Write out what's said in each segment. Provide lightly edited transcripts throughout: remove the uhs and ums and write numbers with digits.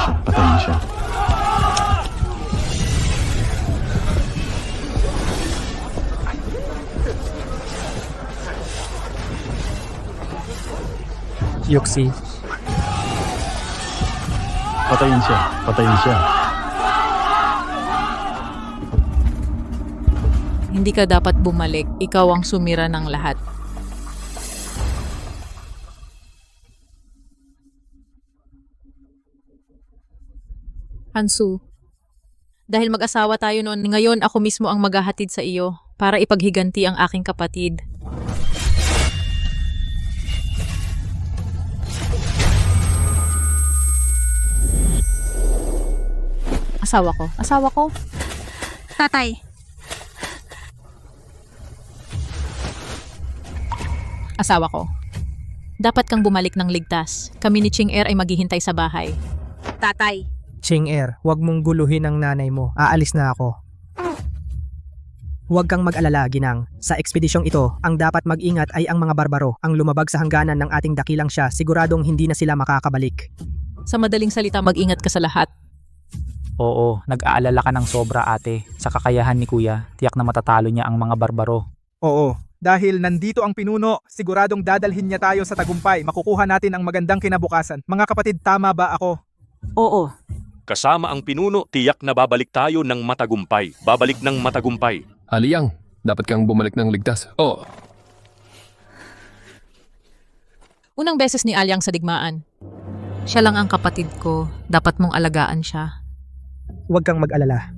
siya, patayin siya. Yuxi, Patayin siya, patayin siya. Hindi ka dapat bumalik. Ikaw ang sumira ng lahat. Hansu, dahil mag-asawa tayo noon, ngayon ako mismo ang maghahatid sa iyo para ipaghiganti ang aking kapatid. Asawa ko. Tatay, Asawa ko. Dapat kang bumalik ng ligtas. Kami ni Ching Er ay maghihintay sa bahay. tatay. Ching-er, huwag mong guluhin ang nanay mo. Aalis na ako. Huwag kang mag-alala, Ginang. Sa ekspedisyong ito, ang dapat mag-ingat ay ang mga barbaro. Ang lumabag sa hangganan ng ating dakilang siya, siguradong hindi na sila makakabalik. Sa madaling salita, mag-ingat ka sa lahat. Oo, nag-aalala ka ng sobra ate. Sa kakayahan ni kuya, tiyak na matatalo niya ang mga barbaro. Oo, dahil nandito ang pinuno, siguradong dadalhin niya tayo sa tagumpay. Makukuha natin ang magandang kinabukasan. Mga kapatid, tama ba ako? Oo. Kasama ang pinuno, tiyak na babalik tayo ng matagumpay. Babalik ng matagumpay. Aliyang, dapat kang bumalik ng ligtas. Oh, Unang beses ni Alyang sa digmaan. Siya lang ang kapatid ko. Dapat mong alagaan siya. Huwag kang mag-alala.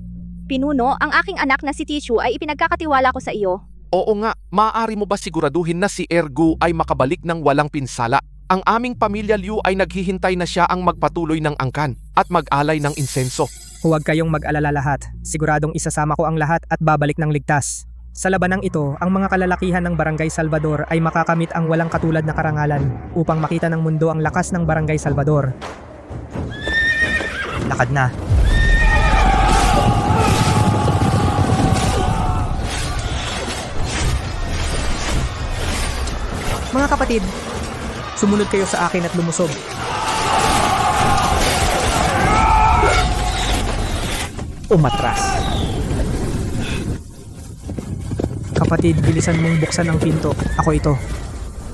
Pinuno, ang aking anak na si Tishu ay ipinagkakatiwala ko sa iyo. Oo nga, maaari mo ba siguraduhin na si Ergu ay makabalik ng walang pinsala? Ang aming pamilya Liu ay naghihintay na siya ang magpatuloy ng angkan at mag-alay ng insenso. Huwag kayong mag-alala lahat. Siguradong isasama ko ang lahat at babalik ng ligtas. Sa labanang ito, ang mga kalalakihan ng Barangay Salvador ay makakamit ang walang katulad na karangalan upang makita ng mundo ang lakas ng Barangay Salvador. Lakad na. Mga kapatid, sumunod kayo sa akin at lumusog. Umatras. Kapatid, bilisan mong buksan ang pinto. Ako ito.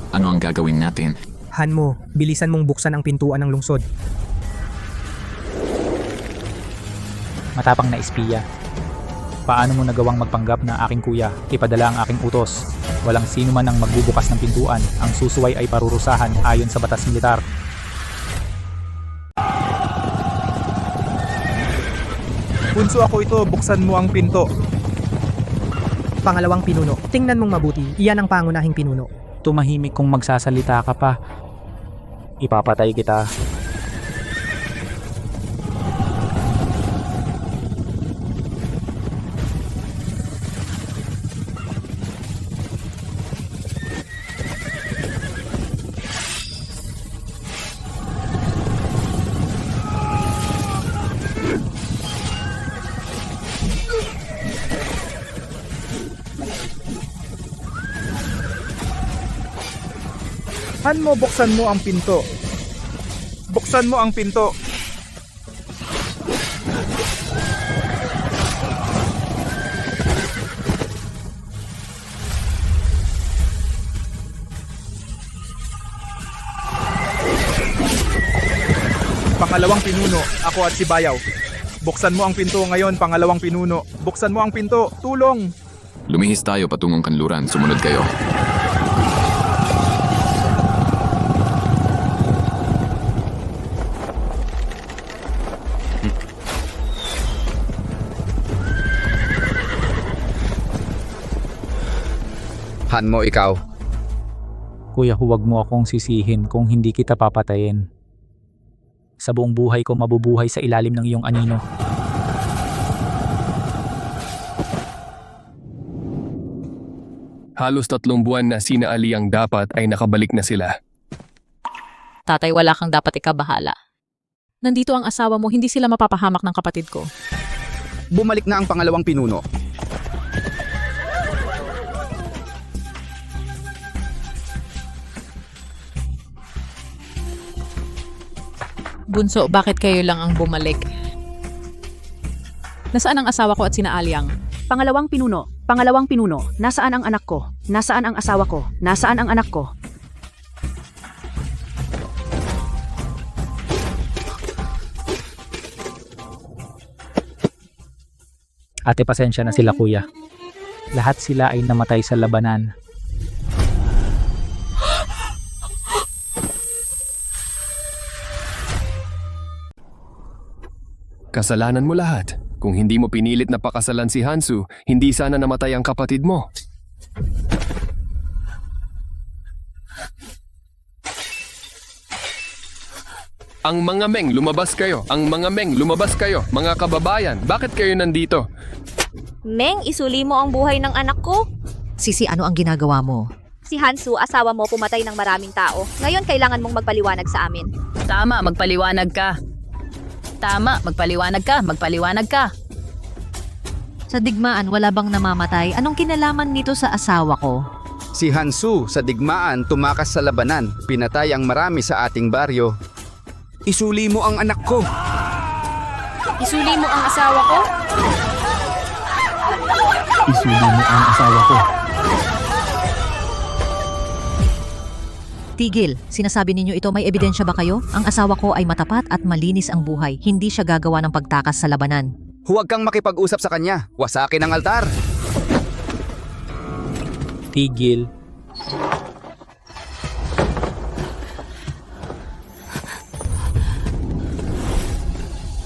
ano ang gagawin natin? Hanmo, bilisan mong buksan ang pintuan ng lungsod. Matapang na espiya. Paano mo nagawang magpanggap na aking kuya? Ipadala ang aking utos. Walang sino man ang magbubukas ng pintuan. Ang susuway ay parurusahan ayon sa batas militar. Bunso, ako ito, buksan mo ang pinto. Pangalawang pinuno. Tingnan mong mabuti, iyan ang pangunahing pinuno. Tumahimik kung magsasalita ka pa. Ipapatay kita. Hanmo, buksan mo ang pinto. Buksan mo ang pinto. Pangalawang pinuno, ako at si Bayaw. Buksan mo ang pinto ngayon, pangalawang pinuno. Buksan mo ang pinto, tulong! Lumihis tayo patungong kanluran. Sumunod kayo. Hanmo, ikaw. Kuya, huwag mo akong sisihin kung hindi kita papatayin. Sa buong buhay ko mabubuhay sa ilalim ng iyong anino. Halos 3 buwan na sina Aliyang dapat ay nakabalik na sila. Tatay, wala kang dapat ikabahala. Nandito ang asawa mo, hindi sila mapapahamak ng kapatid ko. Bumalik na ang pangalawang pinuno. Bunso, bakit kayo lang ang bumalik? Nasaan ang asawa ko at sina Alyang? Pangalawang pinuno, nasaan ang anak ko? Nasaan ang asawa ko? Nasaan ang anak ko? Ate, pasensya na sila kuya. Lahat sila ay namatay sa labanan. Kasalanan mo lahat. Kung hindi mo pinilit na pakasalan si Hansu, hindi sana namatay ang kapatid mo. Ang mga Meng, lumabas kayo. Ang mga Meng, lumabas kayo. Mga kababayan, bakit kayo nandito? Meng, isuli mo ang buhay ng anak ko. Sisi, ano ang ginagawa mo? Si Hansu, asawa mo, pumatay ng maraming tao. Ngayon, kailangan mong magpaliwanag sa amin. Tama, magpaliwanag ka. Magpaliwanag ka. Sa digmaan, wala bang namamatay? Anong kinalaman nito sa asawa ko? Si Hansu sa digmaan tumakas sa labanan, pinatay ang marami sa ating baryo. Isuli mo ang anak ko. Isuli mo ang asawa ko? Isuli mo ang asawa ko. Tigil, sinasabi ninyo ito, may ebidensya ba kayo? Ang asawa ko ay matapat at malinis ang buhay. Hindi siya gagawa ng pagtakas sa labanan. Huwag kang makipag-usap sa kanya. Wasakin ang altar. Tigil.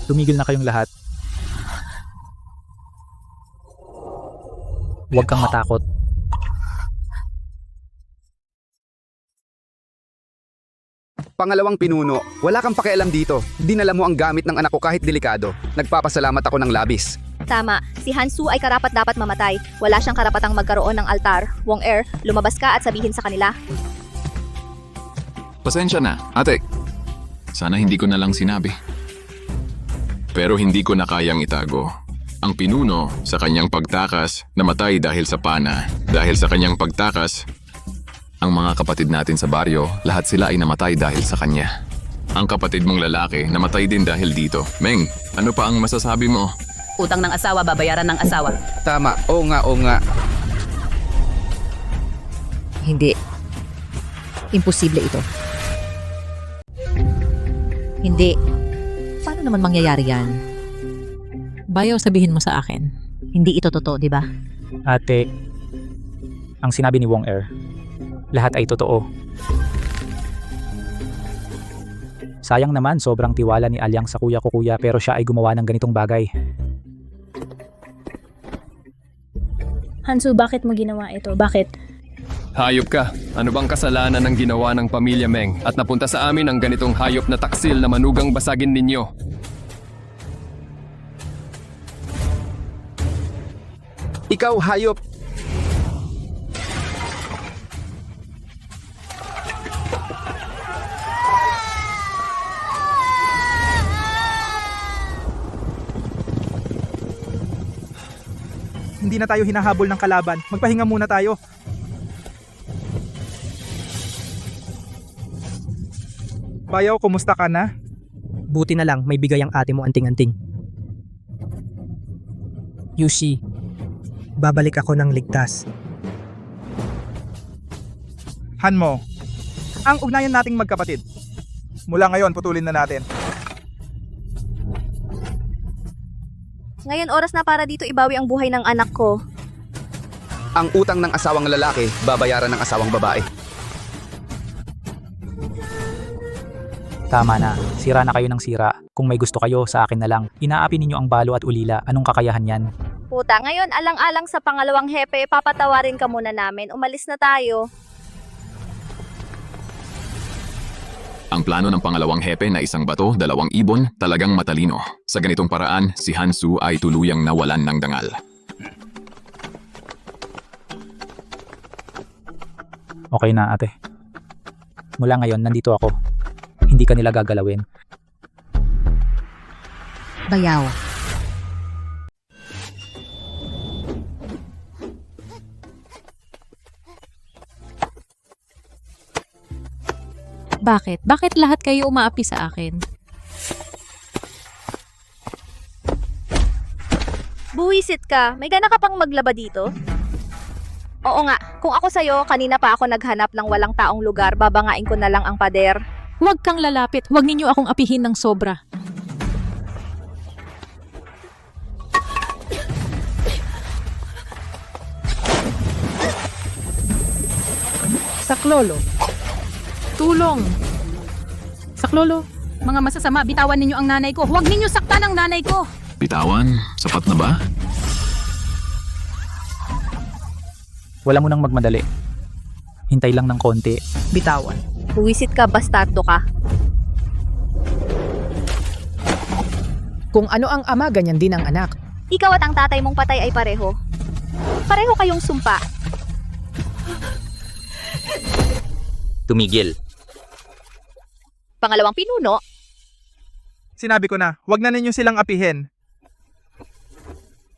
Tumigil na kayong lahat. Huwag kang matakot. Pangalawang pinuno, wala kang pakialam dito. Dinala mo ang gamit ng anak ko kahit delikado. Nagpapasalamat ako ng labis. Tama, si Hansu ay karapat-dapat mamatay. Wala siyang karapatang magkaroon ng altar. Wong Er, lumabas ka at sabihin sa kanila. Pasensya na, ate. Sana hindi ko na lang sinabi. Pero hindi ko na kayang itago. Ang pinuno sa kanyang pagtakas namatay dahil sa pana. Dahil sa kanyang pagtakas, ang mga kapatid natin sa baryo, lahat sila ay namatay dahil sa kanya. Ang kapatid mong lalaki namatay din dahil dito. Meng, ano pa ang masasabi mo? Utang ng asawa, babayaran ng asawa. Tama, oo nga. Hindi. Imposible ito. Hindi. Paano naman mangyayari yan? Bayaw, sabihin mo sa akin. Hindi ito totoo, di ba? Ate, ang sinabi ni Wong Er, lahat ay totoo. Sayang naman, sobrang tiwala ni Alyang sa kuya ko kuya, pero siya ay gumawa ng ganitong bagay. Hansu, bakit mo ginawa ito? Bakit? Hayop ka. Ano bang kasalanan ng ginawa ng pamilya Meng at napunta sa amin ang ganitong hayop na taksil na manugang basagin ninyo? Ikaw, hayop. Hindi na tayo hinahabol ng kalaban. Magpahinga muna tayo. Bayaw, kumusta ka na? Buti na lang may bigay ang ate mo anting-anting. Yushi, babalik ako ng ligtas. Hanmo, ang ugnayan nating magkapatid. Mula ngayon, putulin na natin. Ngayon oras na para dito ibawi ang buhay ng anak ko. Ang utang ng asawang lalaki, babayaran ng asawang babae. Tama na, sira na kayo ng sira. Kung may gusto kayo, sa akin na lang. Inaapi ninyo ang balo at ulila. Anong kakayahan yan? Puta, ngayon alang-alang sa pangalawang hepe, papatawarin ka muna namin. Umalis na tayo. Ang plano ng pangalawang hepe na isang bato, 2 ibon, talagang matalino. Sa ganitong paraan, si Hansu ay tuluyang nawalan ng dangal. Okay na ate. Mula ngayon, nandito ako. Hindi ka nila gagalawin. Bayaw. Bakit? Bakit lahat kayo umaapi sa akin? Buwisit ka, may gana ka pang maglaba dito? Oo nga, kung ako sa'yo, kanina pa ako naghanap ng walang taong lugar, babangain ko na lang ang pader. Huwag kang lalapit. Huwag ninyo akong apihin ng sobra. Saklolo. Tulong! Saklolo, Mga masasama, bitawan ninyo ang nanay ko. Huwag ninyo saktan ang nanay ko. Bitawan? Sapat na ba? Wala mo nang magmadali. Hintay lang ng konti. Bitawan. Buwisit ka, bastardo ka. Kung ano ang ama, ganyan din ang anak. Ikaw at ang tatay mong patay ay pareho. Pareho kayong sumpa. Tumigil. Pangalawang pinuno, Sinabi ko na, wag na ninyo silang apihin.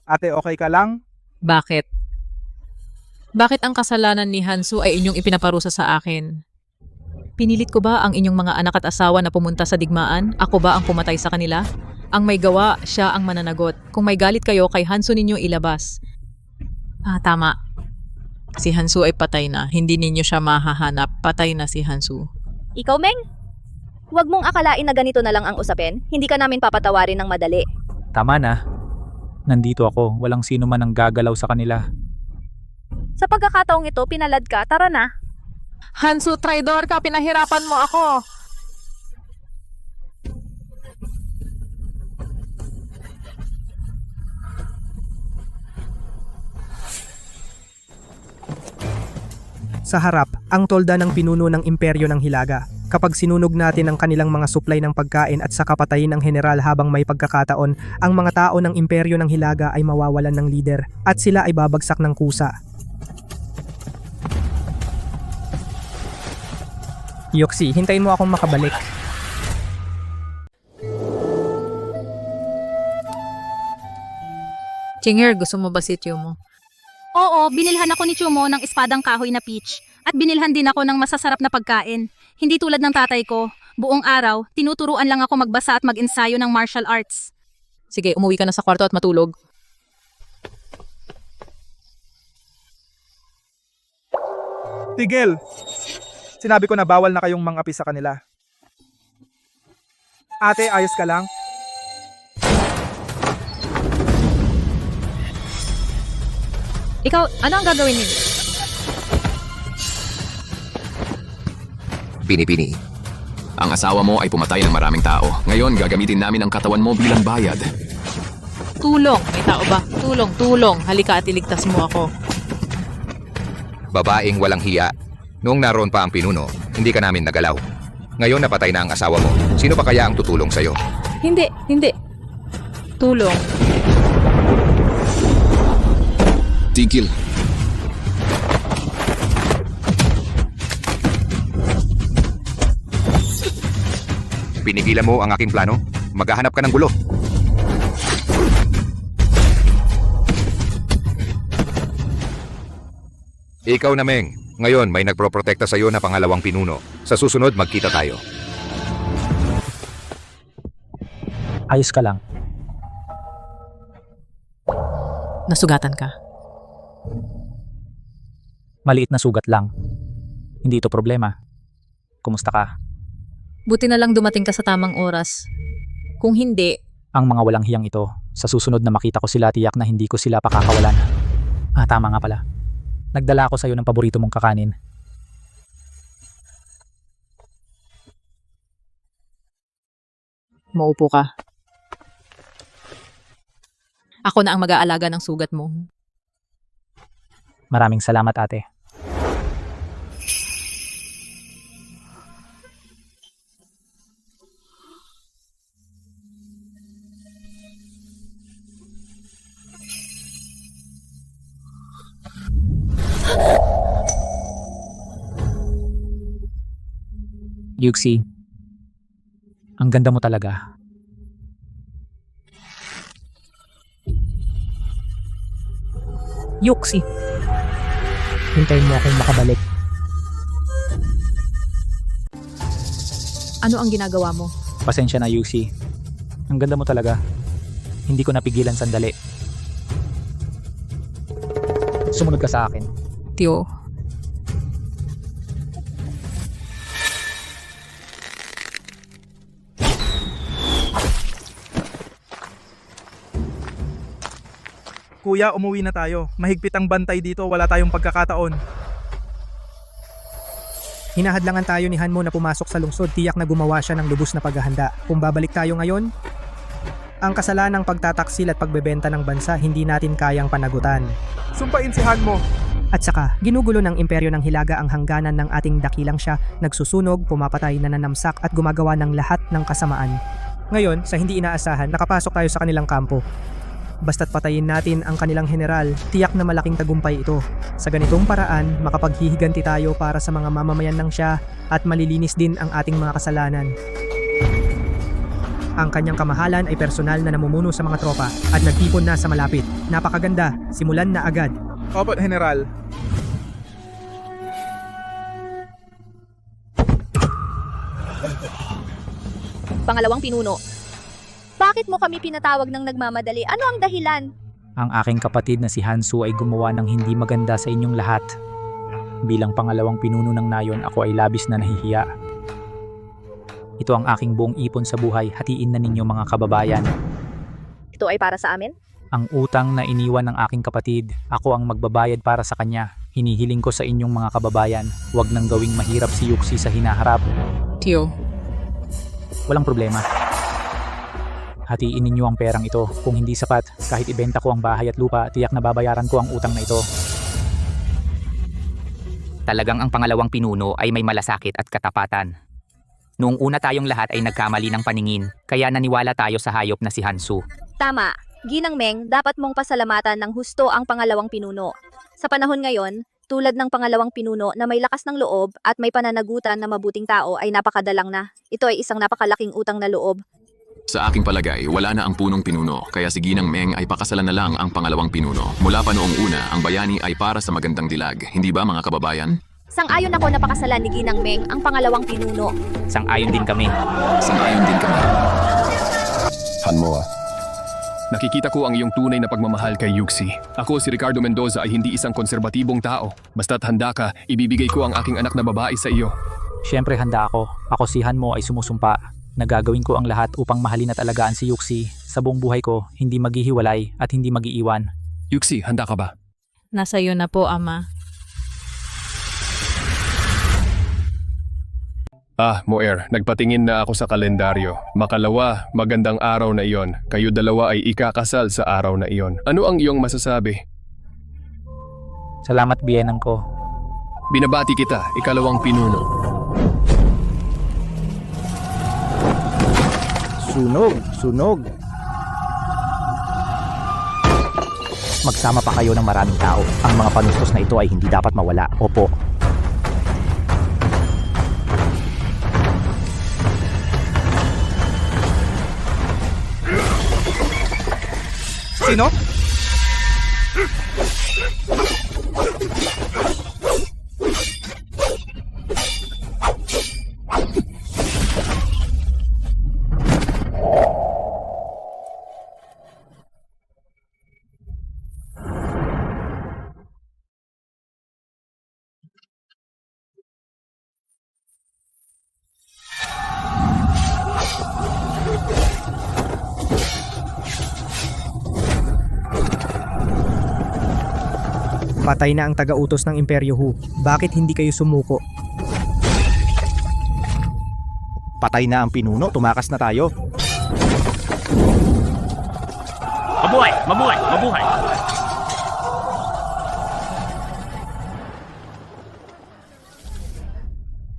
Ate, okay ka lang? bakit? Bakit ang kasalanan ni Hansu ay inyong ipinaparusa sa akin? Pinilit ko ba ang inyong mga anak at asawa na pumunta sa digmaan? Ako ba ang pumatay sa kanila? Ang may gawa, siya ang mananagot. Kung may galit kayo, kay Hansu ninyo ilabas. Tama. Si Hansu ay patay na. Hindi ninyo siya mahahanap. Patay na si Hansu. ikaw, Meng? Huwag mong akalain na ganito na lang ang usapin. Hindi ka namin papatawarin ng madali. Tama na. Nandito ako. Walang sino man ang gagalaw sa kanila. Sa pagkakataong ito, pinalad ka, tara na. Hansu, traidor ka! Pinahirapan mo ako! Sa harap, ang tolda ng pinuno ng imperyo ng Hilaga. Kapag sinunog natin ang kanilang mga supply ng pagkain at saka patayin ng general habang may pagkakataon, ang mga tao ng imperyo ng Hilaga ay mawawalan ng leader at sila ay babagsak ng kusa. Yoxi, hintayin mo akong makabalik. Chinger, gusto mo ba sityo mo? Oo, binilhan ako ni Chumo ng espadang kahoy na peach. At binilhan din ako ng masasarap na pagkain. Hindi tulad ng tatay ko. Buong araw, tinuturuan lang ako magbasa at mag-ensayo ng martial arts. Sige, umuwi ka na sa kwarto at matulog. Tigil! Sinabi ko na bawal na kayong mangapi sa kanila. Ate, ayos ka lang? Ikaw, ano ang gagawin niyo? Bini-bini. Ang asawa mo ay pumatay ng maraming tao. Ngayon, gagamitin namin ang katawan mo bilang bayad. Tulong! May tao ba? Tulong, tulong! Halika at iligtas mo ako. Babaeng walang hiya. Noong naroon pa ang pinuno, hindi ka namin nagalaw. Ngayon napatay na ang asawa mo. Sino pa kaya ang tutulong sa'yo? Hindi, hindi. Tulong. Tigil. Pinigilan mo ang aking plano? Maghahanap ka ng gulo. Ikaw na, Meng. Ngayon, may nagproprotekta sa'yo na pangalawang pinuno. Sa susunod, magkita tayo. Ayos ka lang. Nasugatan ka. Maliit na sugat lang. Hindi ito problema. Kumusta ka? Buti na lang dumating ka sa tamang oras. Kung hindi, Ang mga walang hiyang ito, sa susunod na makita ko sila, tiyak na hindi ko sila pakakawalan. Tama nga pala. Nagdala ako sa'yo ng paborito mong kakanin. maupo ka. Ako na ang mag-aalaga ng sugat mo. Maraming salamat, ate. Yuxi, ang ganda mo talaga. Yuxi, hintayin mo akong makabalik. Ano ang ginagawa mo? Pasensya na, Yuxi. Ang ganda mo talaga. Hindi ko napigilan sandali. Sumunod ka sa akin. Tio, Kuya, umuwi na tayo. Mahigpit ang bantay dito, wala tayong pagkakataon. Hinahadlangan tayo ni Hanmo na pumasok sa lungsod, tiyak na gumawa siya ng lubos na paghahanda. Kung babalik tayo ngayon, ang kasalanang pagtataksil at pagbebenta ng bansa hindi natin kayang panagutan. Sumpain si Hanmo. At saka, ginugulo ng imperyo ng Hilaga ang hangganan ng ating dakilang siya, nagsusunog, pumapatay, nananamsak at gumagawa ng lahat ng kasamaan. Ngayon, sa hindi inaasahan, nakapasok tayo sa kanilang kampo. Basta't patayin natin ang kanilang general, tiyak na malaking tagumpay ito. Sa ganitong paraan, makapaghihiganti tayo para sa mga mamamayan ng siya at malilinis din ang ating mga kasalanan. Ang kanyang kamahalan ay personal na namumuno sa mga tropa at nagtipon na sa malapit. Napakaganda, simulan na agad. Opo, General. Pangalawang pinuno. Bakit mo kami pinatawag ng nagmamadali? Ano ang dahilan? Ang aking kapatid na si Hansu ay gumawa ng hindi maganda sa inyong lahat. Bilang pangalawang pinuno ng nayon, ako ay labis na nahihiya. Ito ang aking buong ipon sa buhay, hatiin na ninyo mga kababayan. Ito ay para sa amin? Ang utang na iniwan ng aking kapatid, ako ang magbabayad para sa kanya. Hinihiling ko sa inyong mga kababayan, huwag nang gawing mahirap si Yuxi sa hinaharap. Tio, Walang problema. Hatiin ninyo ang perang ito. Kung hindi sapat, kahit ibenta ko ang bahay at lupa, tiyak na babayaran ko ang utang na ito. Talagang ang pangalawang pinuno ay may malasakit at katapatan. Noong una tayong lahat ay nagkamali ng paningin, kaya naniwala tayo sa hayop na si Hansu. Tama. Ginang Meng, dapat mong pasalamatan ng husto ang pangalawang pinuno. Sa panahon ngayon, tulad ng pangalawang pinuno na may lakas ng loob at may pananagutan na mabuting tao ay napakadalang na. Ito ay isang napakalaking utang na loob. Sa aking palagay, wala na ang punong pinuno, kaya si Ginang Meng ay pakasalan na lang ang pangalawang pinuno. Mula pa noong una, ang bayani ay para sa magandang dilag. Hindi ba mga kababayan? Sang-ayon ako na pakasalan ni Ginang Meng ang pangalawang pinuno. Sang-ayon din kami. Sang-ayon din kami. Hanmo. Nakikita ko ang iyong tunay na pagmamahal kay Yuxi. Ako si Ricardo Mendoza ay hindi isang konserbatibong tao. Basta't handa ka, ibibigay ko ang aking anak na babae sa iyo. Siyempre handa ako. Ako si Hanmo ay sumusumpa. Nagagawin ko ang lahat upang mahalin at alagaan si Yuxi. Sa buong buhay ko, hindi maghihiwalay at hindi mag-iiwan. Yuxi, handa ka ba? nasa iyo na po, Ama. Moer, nagpatingin na ako sa kalendaryo. Makalawa, magandang araw na iyon. Kayo dalawa ay ikakasal sa araw na iyon. Ano ang iyong masasabi? Salamat, biyenang ko. Binabati kita, ikalawang pinuno. Sunog. Magsama pa kayo ng maraming tao. Ang mga panustos na ito ay hindi dapat mawala. Opo. Sino? Patay na ang taga-utos ng Imperyo Hu. Bakit hindi kayo sumuko? Patay na ang pinuno, tumakas na tayo. Mabuhay! Mabuhay! Mabuhay!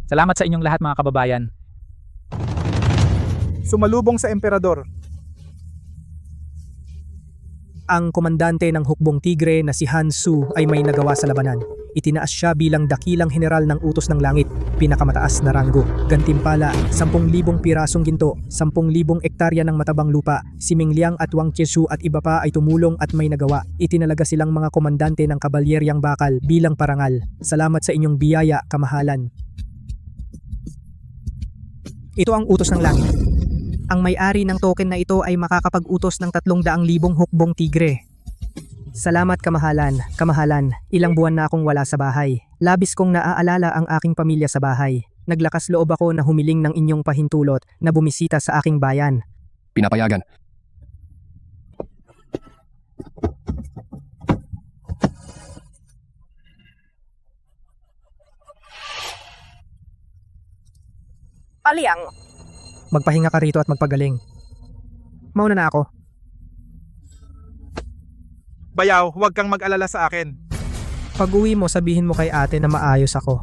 Salamat sa inyong lahat, mga kababayan. Sumalubong sa emperador. Ang komandante ng Hukbong Tigre na si Han Su ay may nagawa sa labanan. Itinaas siya bilang dakilang general ng utos ng langit, pinakamataas na ranggo. Gantimpala, 10,000 pirasong ginto, 10,000 ektarya ng matabang lupa. Si Ming Liang at Wang Qiushu at iba pa ay tumulong at may nagawa. Itinalaga silang mga komandante ng kabalyeryang bakal bilang parangal. Salamat sa inyong biyaya, kamahalan. Ito ang utos ng langit. Ang may-ari ng token na ito ay makakapag-utos ng 300,000 hukbong tigre. Salamat kamahalan, kamahalan. Ilang buwan na akong wala sa bahay. Labis kong naaalala ang aking pamilya sa bahay. Naglakas loob ako na humiling ng inyong pahintulot na bumisita sa aking bayan. Pinapayagan. Aliang! Magpahinga ka rito at magpagaling. Mauna na ako. Bayaw, huwag kang mag-alala sa akin. Pag uwi mo, sabihin mo kay ate na maayos ako.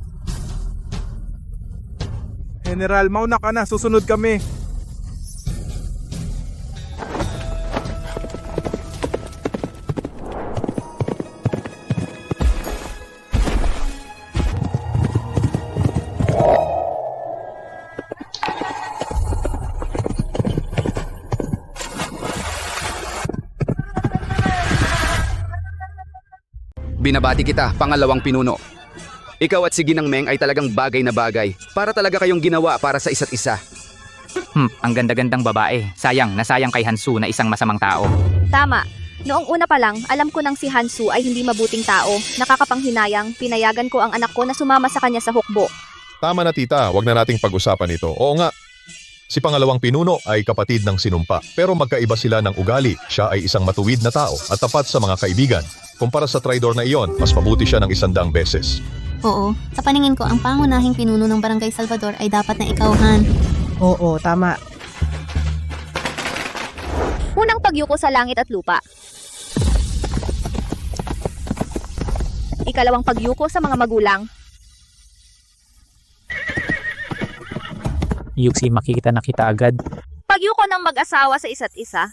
General, mauna ka na, susunod kami. Binabati kita, pangalawang pinuno. Ikaw at si Ginang Meng ay talagang bagay na bagay. Para talaga kayong ginawa para sa isa't isa. Ang ganda-gandang babae. Sayang, nasayang kay Hansu na isang masamang tao. Tama. Noong una pa lang, alam ko nang si Hansu ay hindi mabuting tao. Nakakapanghinayang, pinayagan ko ang anak ko na sumama sa kanya sa hukbo. Tama na tita, wag na nating pag-usapan ito. Oo nga, si pangalawang pinuno ay kapatid ng sinumpa. Pero magkaiba sila ng ugali. Siya ay isang matuwid na tao at tapat sa mga kaibigan. Kumpara sa traidor na iyon, mas mabuti siya ng 100 beses. Oo, sa paningin ko, ang pangunahing pinuno ng Barangay Salvador ay dapat na ikaw, Han. Oo, tama. Unang pagyuko sa langit at lupa. Ikalawang pagyuko sa mga magulang. Yuxi, makikita na kita agad. Pagyuko ng mag-asawa sa isa't isa.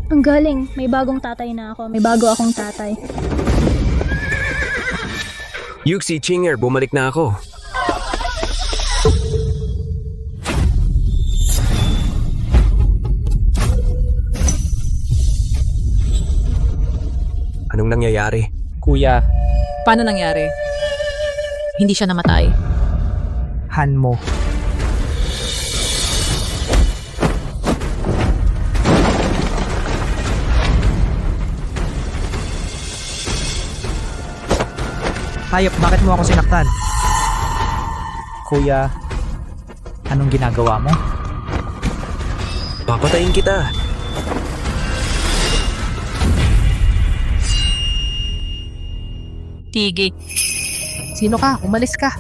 Ang galing, may bagong tatay na ako. May bago akong tatay. Yuxi, Chinger, bumalik na ako. Anong nangyayari? Kuya, Paano nangyari? Hindi siya namatay. Hanmo. Hayop, bakit mo ako sinaktan? kuya, anong ginagawa mo? Papatayin kita. Tigi. Sino ka? Umalis ka.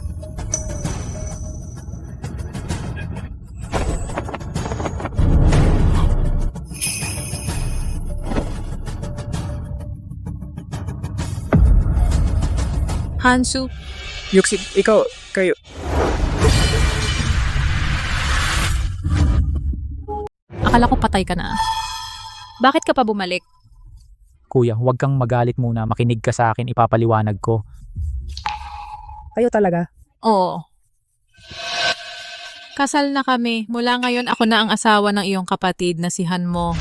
Hansu. Yuxi, ikaw, kayo. Akala ko patay ka na. Bakit ka pa bumalik? Kuya, huwag kang magalit muna. Makinig ka sa akin, ipapaliwanag ko. Kayo talaga? Oo. Kasal na kami. Mula ngayon ako na ang asawa ng iyong kapatid na si Hanmo.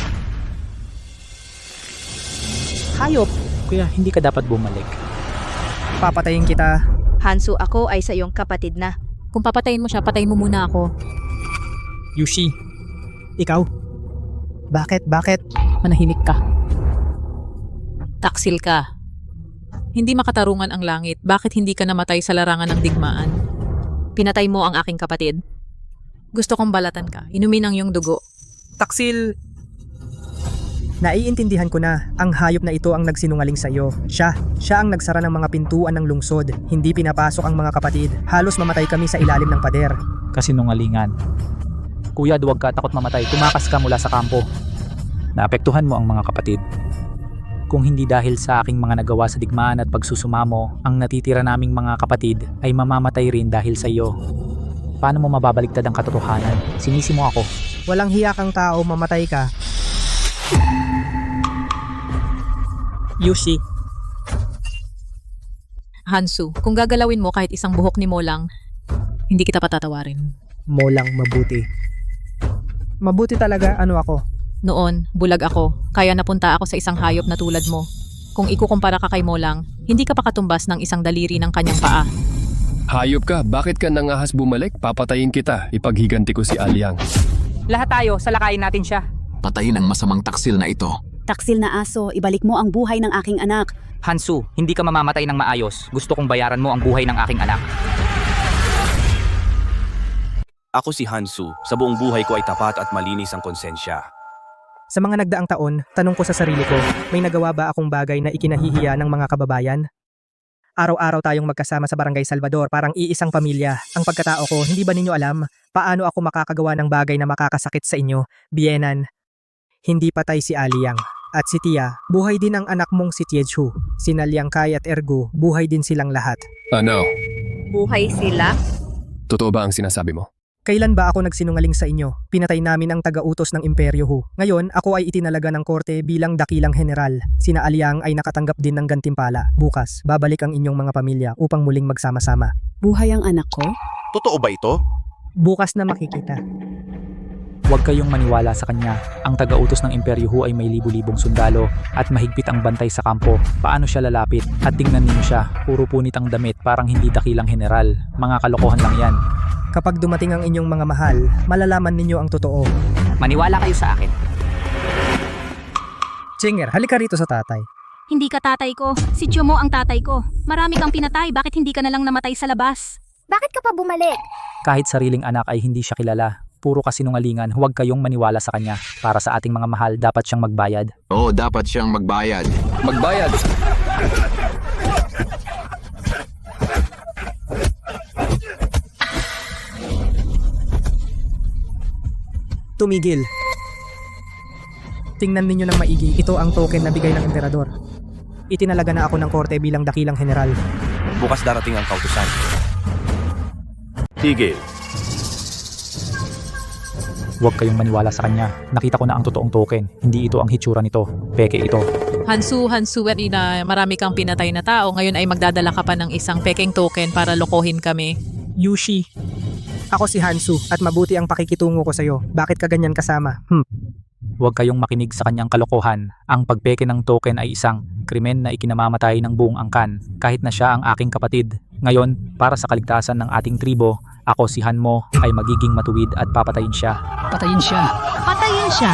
Hayop. Kuya, hindi ka dapat bumalik. Papatayin kita. Hansu, ako ay sa iyong kapatid na. Kung papatayin mo siya, patayin mo muna ako. Yushi. Ikaw? Bakit? Manahimik ka. Taksil ka. Hindi makatarungan ang langit. Bakit hindi ka namatay sa larangan ng digmaan? Pinatay mo ang aking kapatid. Gusto kong balatan ka. Inumin ang iyong dugo. Taksil. Naiintindihan ko na, ang hayop na ito ang nagsinungaling sa iyo. Siya ang nagsara ng mga pintuan ng lungsod. Hindi pinapasok ang mga kapatid. Halos mamatay kami sa ilalim ng pader. Kasinungalingan. Kuya, duwag ka takot mamatay. Tumakas ka mula sa kampo. Naapektuhan mo ang mga kapatid. Kung hindi dahil sa aking mga nagawa sa digmaan at pagsusumamo, ang natitira naming mga kapatid ay mamamatay rin dahil sa iyo. Paano mo mababaliktad ang katotohanan? Sinisi mo ako. Walang hiya kang tao, mamatay ka. Yushi. Hansu, kung gagalawin mo kahit isang buhok ni Molang, hindi kita patatawarin. Molang mabuti. Mabuti talaga, ano ako? Noon, bulag ako, kaya napunta ako sa isang hayop na tulad mo. Kung ikukumpara ka kay Molang, hindi ka pa katumbas ng isang daliri ng kanyang paa. Hayop ka, bakit ka nangahas bumalik? Papatayin kita, ipaghiganti ko si Aliang. Lahat tayo, salakayin natin siya. patayin ang masamang taksil na ito. Taksil na aso, ibalik mo ang buhay ng aking anak. Hansu, hindi ka mamamatay ng maayos. Gusto kong bayaran mo ang buhay ng aking anak. Ako si Hansu. Sa buong buhay ko ay tapat at malinis ang konsensya. Sa mga nagdaang taon, tanong ko sa sarili ko, may nagawa ba akong bagay na ikinahihiya ng mga kababayan? Araw-araw tayong magkasama sa Barangay Salvador, parang iisang pamilya. Ang pagkatao ko, hindi ba ninyo alam paano ako makakagawa ng bagay na makakasakit sa inyo? Bienan, hindi patay si Aliang. At si Tia, buhay din ang anak mong si Tieju. Sina Liang Kai at Ergu, buhay din silang lahat. Ano? Buhay sila? Totoo ba ang sinasabi mo? Kailan ba ako nagsinungaling sa inyo? Pinatay namin ang taga-utos ng Imperyo Hu. Ngayon, ako ay itinalaga ng korte bilang dakilang general. Sina Aliang ay nakatanggap din ng gantimpala. Bukas, babalik ang inyong mga pamilya upang muling magsama-sama. Buhay ang anak ko? Totoo ba ito? Bukas na makikita. Huwag kayong maniwala sa kanya. Ang taga-utos ng Imperyo Hu ay may libu-libong sundalo at mahigpit ang bantay sa kampo. Paano siya lalapit? At tingnan ninyo siya, puro punit ang damit, parang hindi dakilang general. Mga kalokohan lang yan. Kapag dumating ang inyong mga mahal, malalaman ninyo ang totoo. Maniwala kayo sa akin. Chinger, halika rito sa tatay. Hindi ka tatay ko. Si Chumo ang tatay ko. Marami kang pinatay. Bakit hindi ka na lang namatay sa labas? Bakit ka pa bumalik? Kahit sariling anak ay hindi siya kilala. Puro kasinungalingan, huwag kayong maniwala sa kanya. Para sa ating mga mahal, dapat siyang magbayad. Oo, dapat siyang magbayad. Magbayad! Tumigil. Tingnan ninyo ng maigi, ito ang token na bigay ng emperador. Itinalaga na ako ng korte bilang dakilang general. Bukas darating ang kautusan. Tigil. Huwag kayong maniwala sa kanya. Nakita ko na ang totoong token. Hindi ito ang hitsura nito. Peke ito. Hansu, na marami kang pinatay na tao. Ngayon ay magdadala ka pa ng isang pekeng token para lokohin kami. Yushi. Ako si Hansu at mabuti ang pakikitungo ko sa'yo. Bakit ka ganyan kasama? Huwag kayong makinig sa kanyang kalokohan. Ang pagpeke ng token ay isang krimen na ikinamamatay ng buong angkan, kahit na siya ang aking kapatid. Ngayon, para sa kaligtasan ng ating tribo, ako si Hanmo ay magiging matuwid at papatayin siya. Patayin siya. Patayin siya.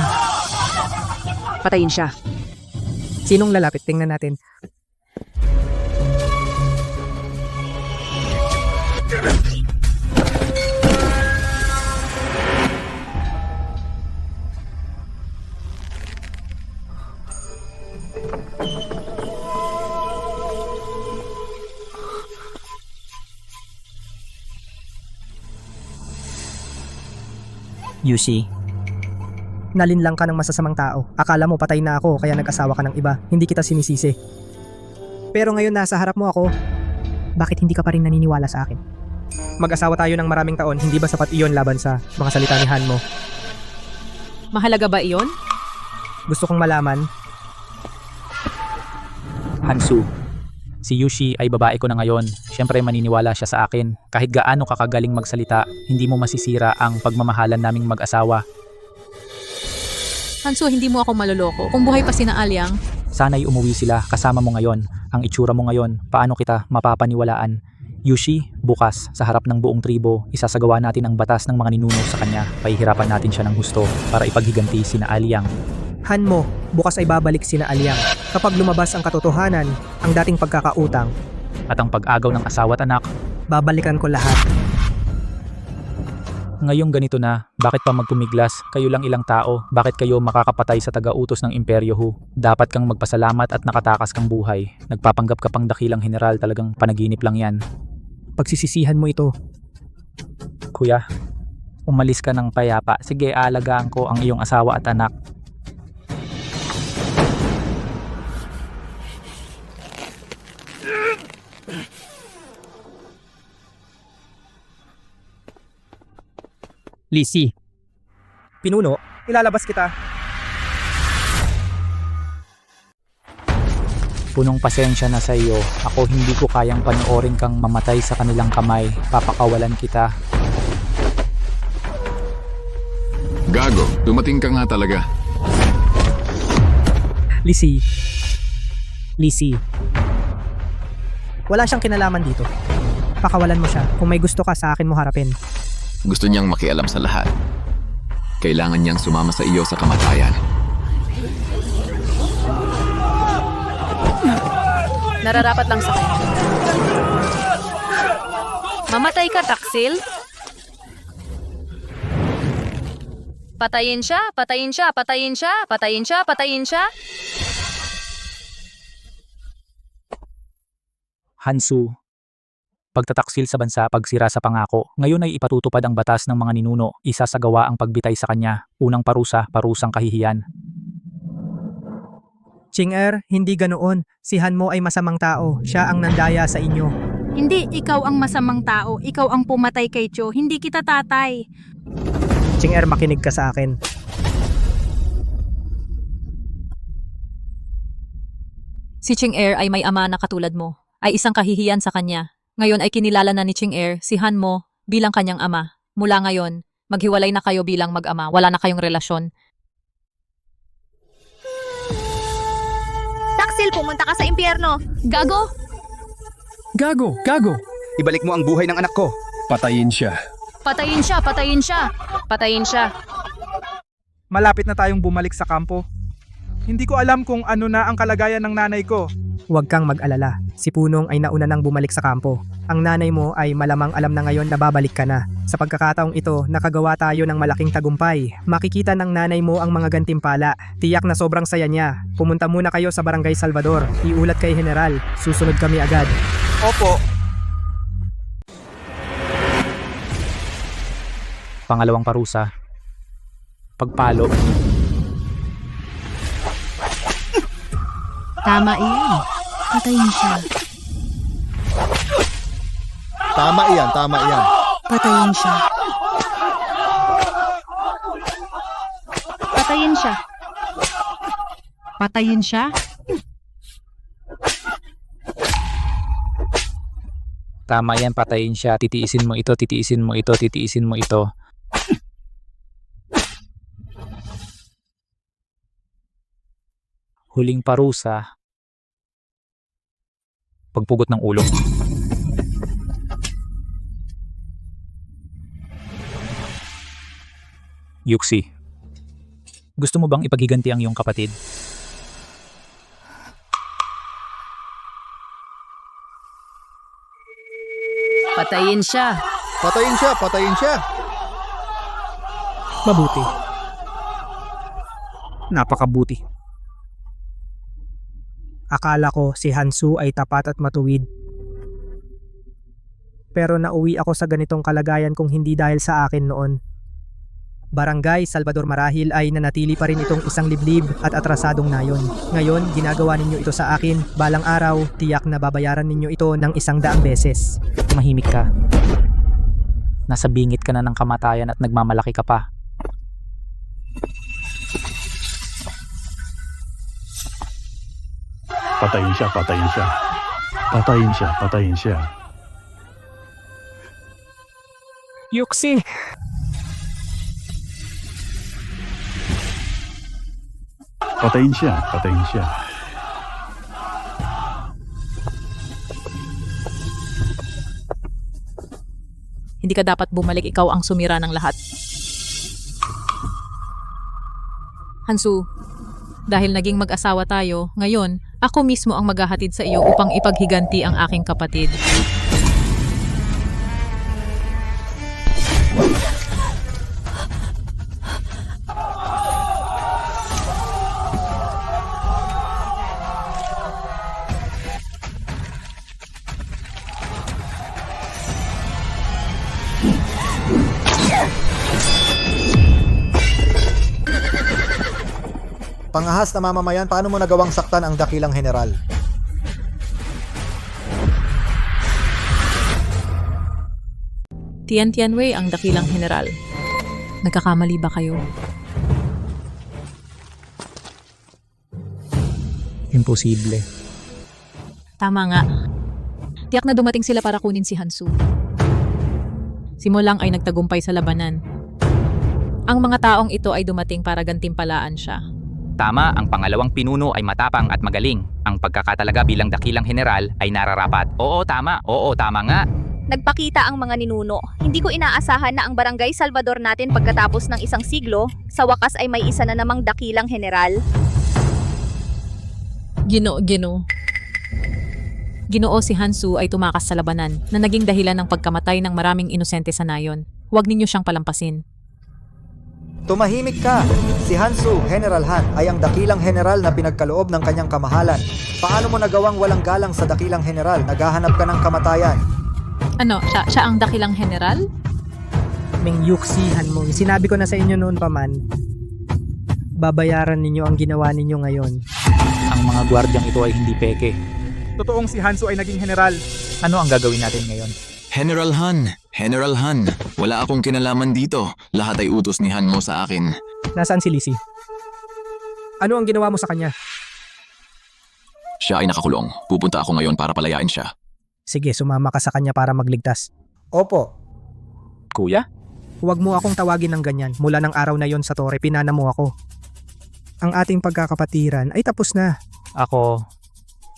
Patayin siya. Sinong lalapit? Tingnan natin. Yushi, Nalinlang ka ng masasamang tao. Akala mo patay na ako kaya nag-asawa ka ng iba. Hindi kita sinisisi. Pero ngayon nasa harap mo ako. Bakit hindi ka pa rin naniniwala sa akin? Mag-asawa tayo ng maraming taon, hindi ba sapat iyon laban sa mga salita ni Han mo? Mahalaga ba iyon? Gusto kong malaman. Hansu, si Yushi ay babae ko na ngayon. Siyempre maniniwala siya sa akin. Kahit gaano kakagaling magsalita, hindi mo masisira ang pagmamahalan naming mag-asawa. Hansu, hindi mo ako maloloko. Kung buhay pa sina Aliang, Sana'y umuwi sila kasama mo ngayon. Ang itsura mo ngayon, paano kita mapapaniwalaan? Yushi, bukas, sa harap ng buong tribo, isasagawa natin ang batas ng mga ninuno sa kanya. Pahihirapan natin siya ng husto para ipaghiganti sina Aliang. Han mo, bukas ay babalik sina Aliang. Kapag lumabas ang katotohanan, ang dating pagkakautang, At ang pag-agaw ng asawa at anak, babalikan ko lahat. ngayong ganito na, bakit pa magpumiglas? Kayo lang ilang tao, bakit kayo makakapatay sa taga-utos ng Imperyo Hu? Dapat kang magpasalamat at nakatakas kang buhay. Nagpapanggap ka pang dakilang general, talagang panaginip lang yan. Pagsisisihan mo ito. Kuya, umalis ka ng payapa. Sige, aalagaan ko ang iyong asawa at anak. Lisi. Pinuno, ilalabas kita. Punong pasensya na sa iyo. Ako hindi ko kayang panoorin kang mamatay sa kanilang kamay. Papakawalan kita. Gago, dumating ka nga talaga. Lisi. Wala siyang kinalaman dito. Pakawalan mo siya. Kung may gusto ka sa akin mo harapin. Gusto niyang makialam sa lahat. Kailangan niyang sumama sa iyo sa kamatayan. Nararapat lang sa kanya. Mamatay ka, Taksil? Patayin siya, patayin siya, patayin siya, patayin siya, patayin siya. Hansu, pagtataksil sa bansa, pagsira sa pangako. Ngayon ay ipatutupad ang batas ng mga ninuno. Isasagawa ang pagbitay sa kanya. Unang parusa, parusang kahihiyan. Ching-er, hindi ganoon. Si Hanmo ay masamang tao. Siya ang nandaya sa inyo. Hindi, ikaw ang masamang tao. Ikaw ang pumatay kay Cho. Hindi kita tatay. Ching-er, makinig ka sa akin. Si Ching-er ay may ama na katulad mo, ay isang kahihiyan sa kanya. Ngayon ay kinilala na ni Ching-er si Hanmo bilang kanyang ama. Mula ngayon, maghiwalay na kayo bilang mag-ama. Wala na kayong relasyon. Taksil, pumunta ka sa impyerno. Gago! Gago! Gago! Ibalik mo ang buhay ng anak ko. Patayin siya. Patayin siya, patayin siya. Patayin siya. Malapit na tayong bumalik sa kampo. Hindi ko alam kung ano na ang kalagayan ng nanay ko. Huwag kang mag-alala. Si Punong ay nauna nang bumalik sa kampo. Ang nanay mo ay malamang alam na ngayon na babalik ka na. Sa pagkakataong ito, nakagawa tayo ng malaking tagumpay. Makikita ng nanay mo ang mga gantimpala. Tiyak na sobrang saya niya. Pumunta muna kayo sa Barangay Salvador. Iulat kay General. Susunod kami agad. Opo. Pangalawang parusa, pagpalo. Tama iyan. Patayin siya. Tama iyan, tama iyan. Patayin siya. Patayin siya. Patayin siya. Tama yan, patayin siya. Titiisin mo ito, titiisin mo ito, titiisin mo ito. Huling parusa, pagpugot ng ulo. Yuxi, gusto mo bang ipaghiganti ang iyong kapatid? Patayin siya. Patayin siya, patayin siya. Mabuti. Napakabuti. Akala ko si Hansu ay tapat at matuwid. Pero nauwi ako sa ganitong kalagayan kung hindi dahil sa akin noon. Barangay Salvador marahil ay nanatili pa rin itong isang liblib at atrasadong nayon. Ngayon, ginagawa ninyo ito sa akin. Balang araw, tiyak na babayaran ninyo ito ng 100 beses. Mahimik ka. Nasa bingit ka na ng kamatayan at nagmamalaki ka pa. Patayin siya, patayin siya. Patayin siya, patayin siya. Yuxi! Patayin siya, patayin siya. Hindi ka dapat bumalik, ikaw ang sumira ng lahat. Hansu, dahil naging mag-asawa tayo, ngayon, ako mismo ang maghahatid sa iyo upang ipaghiganti ang aking kapatid. Pangahas na mamamayan, paano mo nagawang saktan ang dakilang general? Tian Tianwei ang dakilang general. Nagkakamali ba kayo? Imposible. Tama nga. Tiyak na dumating sila para kunin si Hansu. Simulang ay nagtagumpay sa labanan. Ang mga taong ito ay dumating para gantimpalaan siya. Tama, ang pangalawang pinuno ay matapang at magaling. Ang pagkakatalaga bilang dakilang general ay nararapat. Oo, tama nga. Nagpakita ang mga ninuno. Hindi ko inaasahan na ang Barangay Salvador natin pagkatapos ng isang siglo, sa wakas ay may isa na namang dakilang general. Ginoo, si Hansu ay tumakas sa labanan na naging dahilan ng pagkamatay ng maraming inosente sa nayon. Huwag ninyo siyang palampasin. Tumahimik ka! Si Hansu, General Han, ay ang dakilang general na pinagkaloob ng kanyang kamahalan. Paano mo nagawang walang galang sa dakilang general? Naghahanap ka ng kamatayan. Ano, siya ang dakilang general? Meng Yuxi, Hanmo, sinabi ko na sa inyo noon pa man, babayaran ninyo ang ginawa ninyo ngayon. Ang mga gwardyang ito ay hindi peke. Totoong si Hansu ay naging general. Ano ang gagawin natin ngayon? General Han, wala akong kinalaman dito. Lahat ay utos ni Han mo sa akin. Nasaan si Lisi? Ano ang ginawa mo sa kanya? Siya ay nakakulong. Pupunta ako ngayon para palayain siya. Sige, sumama ka sa kanya para magligtas. Opo. Kuya? Huwag mo akong tawagin ng ganyan. Mula ng araw na yon sa tore, pinana mo ako. Ang ating pagkakapatiran ay tapos na. Ako...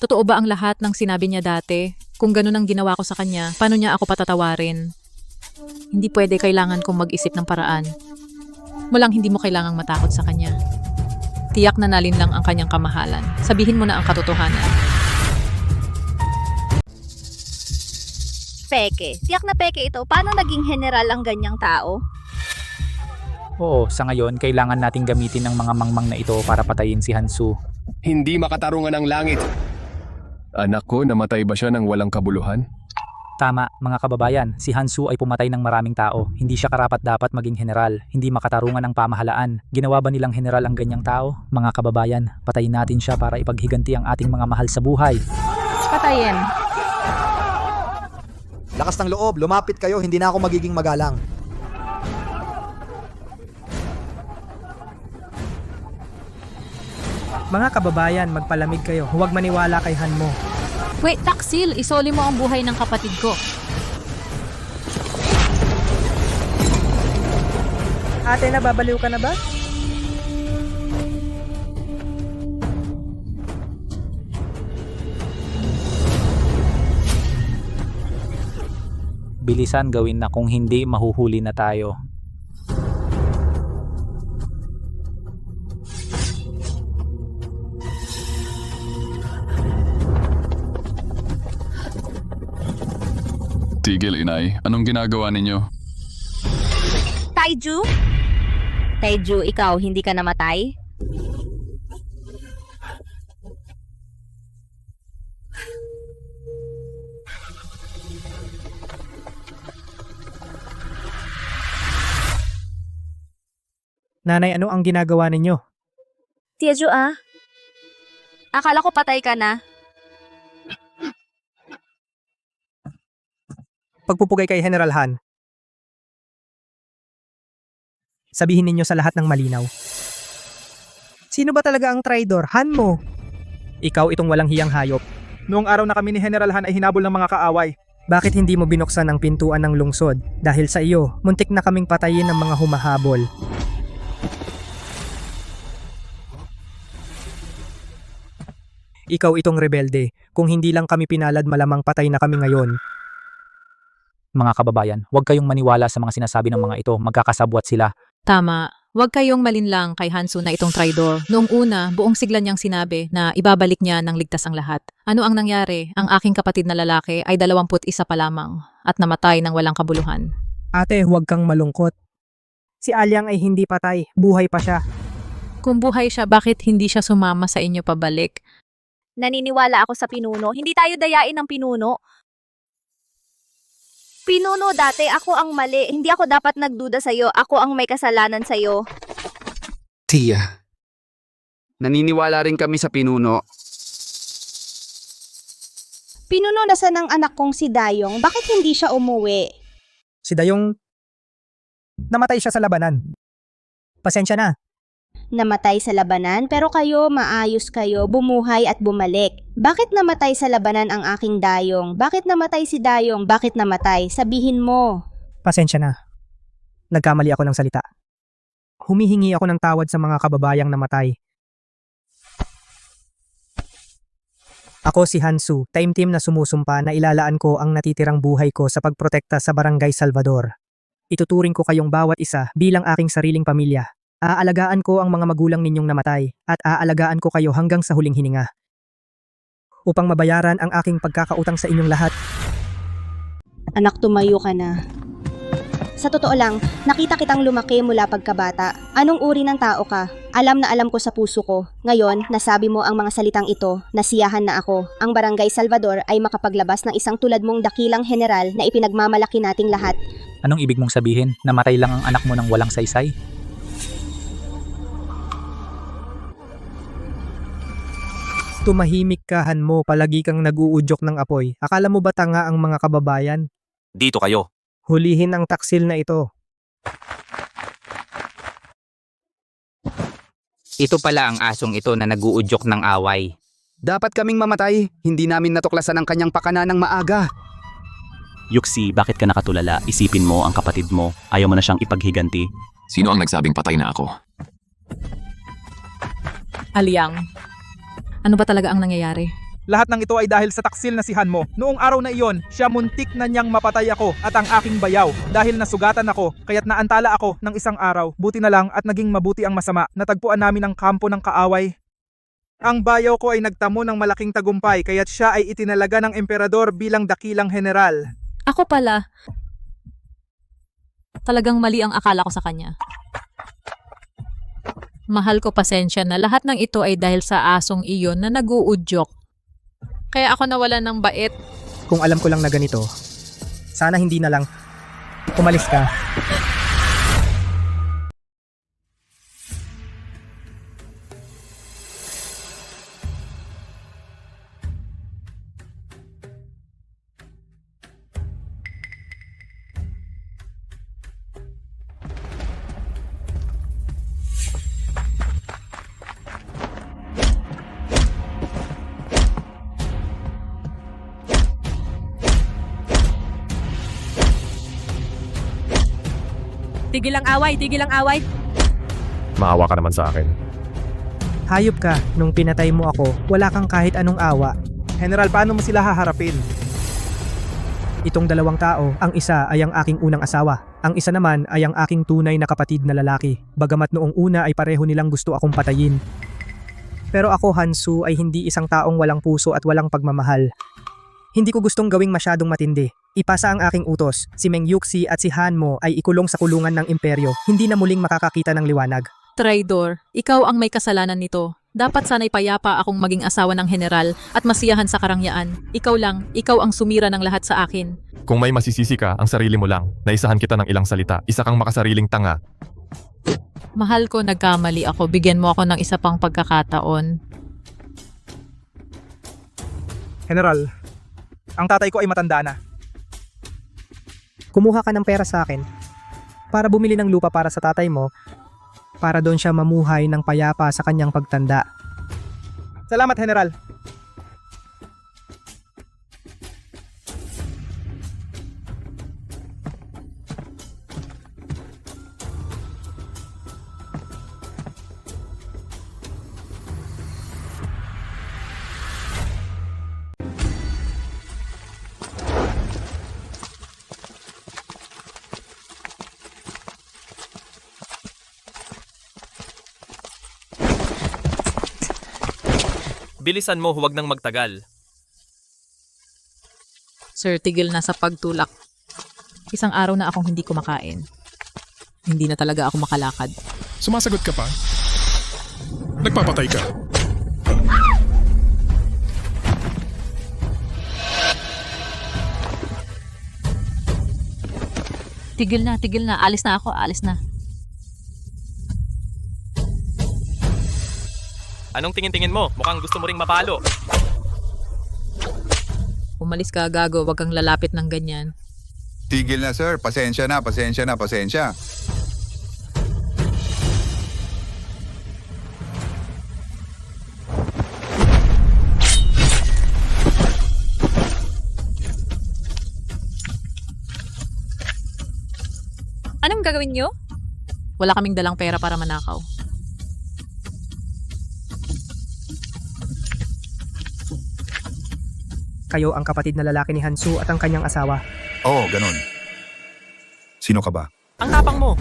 Totoo ba ang lahat ng sinabi niya dati? Kung ganun ang ginawa ko sa kanya, paano niya ako patatawarin? Hindi pwede, kailangan kong mag-isip ng paraan. Mulang hindi mo kailangang matakot sa kanya. Tiyak na nalin lang ang kanyang kamahalan. Sabihin mo na ang katotohanan. Peke. Tiyak na peke ito. Paano naging general ang ganyang tao? Oo, sa ngayon, kailangan nating gamitin ang mga mangmang na ito para patayin si Hansu. Hindi makatarungan ang langit. Anak ko, namatay ba siya ng walang kabuluhan? Tama, mga kababayan, si Hansu ay pumatay ng maraming tao. Hindi siya karapat-dapat maging general. Hindi makatarungan ng pamahalaan. Ginawa ba nilang general ang ganyang tao? Mga kababayan, patayin natin siya para ipaghiganti ang ating mga mahal sa buhay. Patayin. Lakas ng loob, lumapit kayo, hindi na ako magiging magalang. Mga kababayan, magpalamig kayo. Huwag maniwala kay Han mo. Wait, Taksil, isoli mo ang buhay ng kapatid ko. Ate, nababaliw ka na ba? Bilisan gawin na, kung hindi mahuhuli na tayo. Tigil, inay. Anong ginagawa ninyo? Taiju? Taiju, ikaw, hindi ka namatay? Nanay, ano ang ginagawa ninyo? Taiju Akala ko patay ka na. Pagpupugay kay General Han. Sabihin ninyo sa lahat ng malinaw. Sino ba talaga ang traidor? Han mo. Ikaw itong walang hiyang hayop. Noong araw na kami ni General Han ay hinabol ng mga kaaway. Bakit hindi mo binuksan ang pintuan ng lungsod? Dahil sa iyo, muntik na kaming patayin ng mga humahabol. Ikaw itong rebelde. Kung hindi lang kami pinalad, malamang patay na kami ngayon. Mga kababayan, huwag kayong maniwala sa mga sinasabi ng mga ito. Magkakasabwat sila. Tama. Huwag kayong malinlang kay Hansu na itong traidor. Noong una, buong sigla niyang sinabi na ibabalik niya ng ligtas ang lahat. Ano ang nangyari? Ang aking kapatid na lalaki ay 21 pa lamang at namatay ng walang kabuluhan. Ate, huwag kang malungkot. Si Alyang ay hindi patay. Buhay pa siya. Kung buhay siya, bakit hindi siya sumama sa inyo pabalik? Naniniwala ako sa pinuno. Hindi tayo dayain ng pinuno. Pinuno, dati ako ang mali. Hindi ako dapat nagduda sa'yo. Ako ang may kasalanan sa'yo. Tia, naniniwala rin kami sa pinuno. Pinuno, nasaan ang anak kong si Dayong? Bakit hindi siya umuwi? Si Dayong, namatay siya sa labanan. Pasensya na. Namatay sa labanan, pero kayo, maayos kayo, bumuhay at bumalik. Bakit namatay sa labanan ang aking Dayong? Bakit namatay si Dayong? Bakit namatay? Sabihin mo. Pasensya na. Nagkamali ako ng salita. Humihingi ako ng tawad sa mga kababayang namatay. Ako si Hansu, time team na sumusumpa na ilalaan ko ang natitirang buhay ko sa pagprotekta sa Barangay Salvador. Ituturing ko kayong bawat isa bilang aking sariling pamilya. Aalagaan ko ang mga magulang ninyong namatay at aalagaan ko kayo hanggang sa huling hininga. Upang mabayaran ang aking pagkakautang sa inyong lahat. Anak, tumayo ka na. Sa totoo lang, nakita kitang lumaki mula pagkabata. Anong uri ng tao ka? Alam na alam ko sa puso ko. Ngayon, nasabi mo ang mga salitang ito, nasiyahan na ako. Ang Barangay Salvador ay makapaglabas ng isang tulad mong dakilang general na ipinagmamalaki nating lahat. Anong ibig mong sabihin? Namatay lang ang anak mo ng walang saysay? Tumahimik ka, Hanmo, palagi kang naguudyok ng apoy. Akala mo ba tanga ang mga kababayan? Dito kayo. Hulihin ang taksil na ito. Ito pala ang asong ito na naguudyok ng away. Dapat kaming mamatay. Hindi namin natuklasan ang kanyang pakana ng maaga. Yuxi, bakit ka nakatulala? Isipin mo ang kapatid mo. Ayaw mo na siyang ipaghiganti. Sino ang nagsabing patay na ako? Aliang, ano ba talaga ang nangyayari? Lahat ng ito ay dahil sa taksil na si Hanmo. Noong araw na iyon, siya muntik na niyang mapatay ako at ang aking bayaw. Dahil nasugatan ako, kaya't naantala ako ng isang araw. Buti na lang at naging mabuti ang masama. Natagpuan namin ang kampo ng kaaway. Ang bayaw ko ay nagtamo ng malaking tagumpay, kaya't siya ay itinalaga ng emperador bilang dakilang general. Ako pala. Talagang mali ang akala ko sa kanya. Mahal ko, pasensya na. Lahat ng ito ay dahil sa asong iyon na naguudyok. Kaya ako nawalan ng bait. Kung alam ko lang na ganito, sana hindi na lang. Umalis ka. Tigil ang away, tigil ang away. Maawa ka naman sa akin. Hayop ka, nung pinatay mo ako, wala kang kahit anong awa. General, paano mo sila haharapin? Itong dalawang tao, ang isa ay ang aking unang asawa. Ang isa naman ay ang aking tunay na kapatid na lalaki. Bagamat noong una ay pareho nilang gusto akong patayin. Pero ako, Hansu, ay hindi isang taong walang puso at walang pagmamahal. Hindi ko gustong gawing masyadong matindi. Ipasa ang aking utos, si Meng Yuxi at si Hanmo ay ikulong sa kulungan ng imperyo, hindi na muling makakakita ng liwanag. Traidor, ikaw ang may kasalanan nito. Dapat sana'y payapa akong maging asawa ng general at masiyahan sa karangyaan. Ikaw lang, ikaw ang sumira ng lahat sa akin. Kung may masisisi ka, ang sarili mo lang. Naisahan kita ng ilang salita. Isa kang makasariling tanga. Mahal ko, nagkamali ako. Bigyan mo ako ng isa pang pagkakataon. General, ang tatay ko ay matanda na. Kumuha ka ng pera sa akin para bumili ng lupa para sa tatay mo para doon siya mamuhay ng payapa sa kanyang pagtanda. Salamat, General. Bilisan mo, huwag nang magtagal. Sir, tigil na sa pagtulak. Isang araw na akong hindi kumakain. Hindi na talaga ako makalakad. Sumasagot ka pa? Nagpapatay ka? Tigil na, tigil na. Alis na ako, alis na. Anong tingin-tingin mo? Mukhang gusto mo ring mapalo. Umalis ka, gago. Wag kang lalapit ng ganyan. Tigil na, sir. Pasensya na, pasensya na, pasensya. Anong gagawin nyo? Wala kaming dalang pera para manakaw. Kayo ang kapatid na lalaki ni Hansu at ang kanyang asawa. Oo, ganun. Sino ka ba? Ang tapang mo!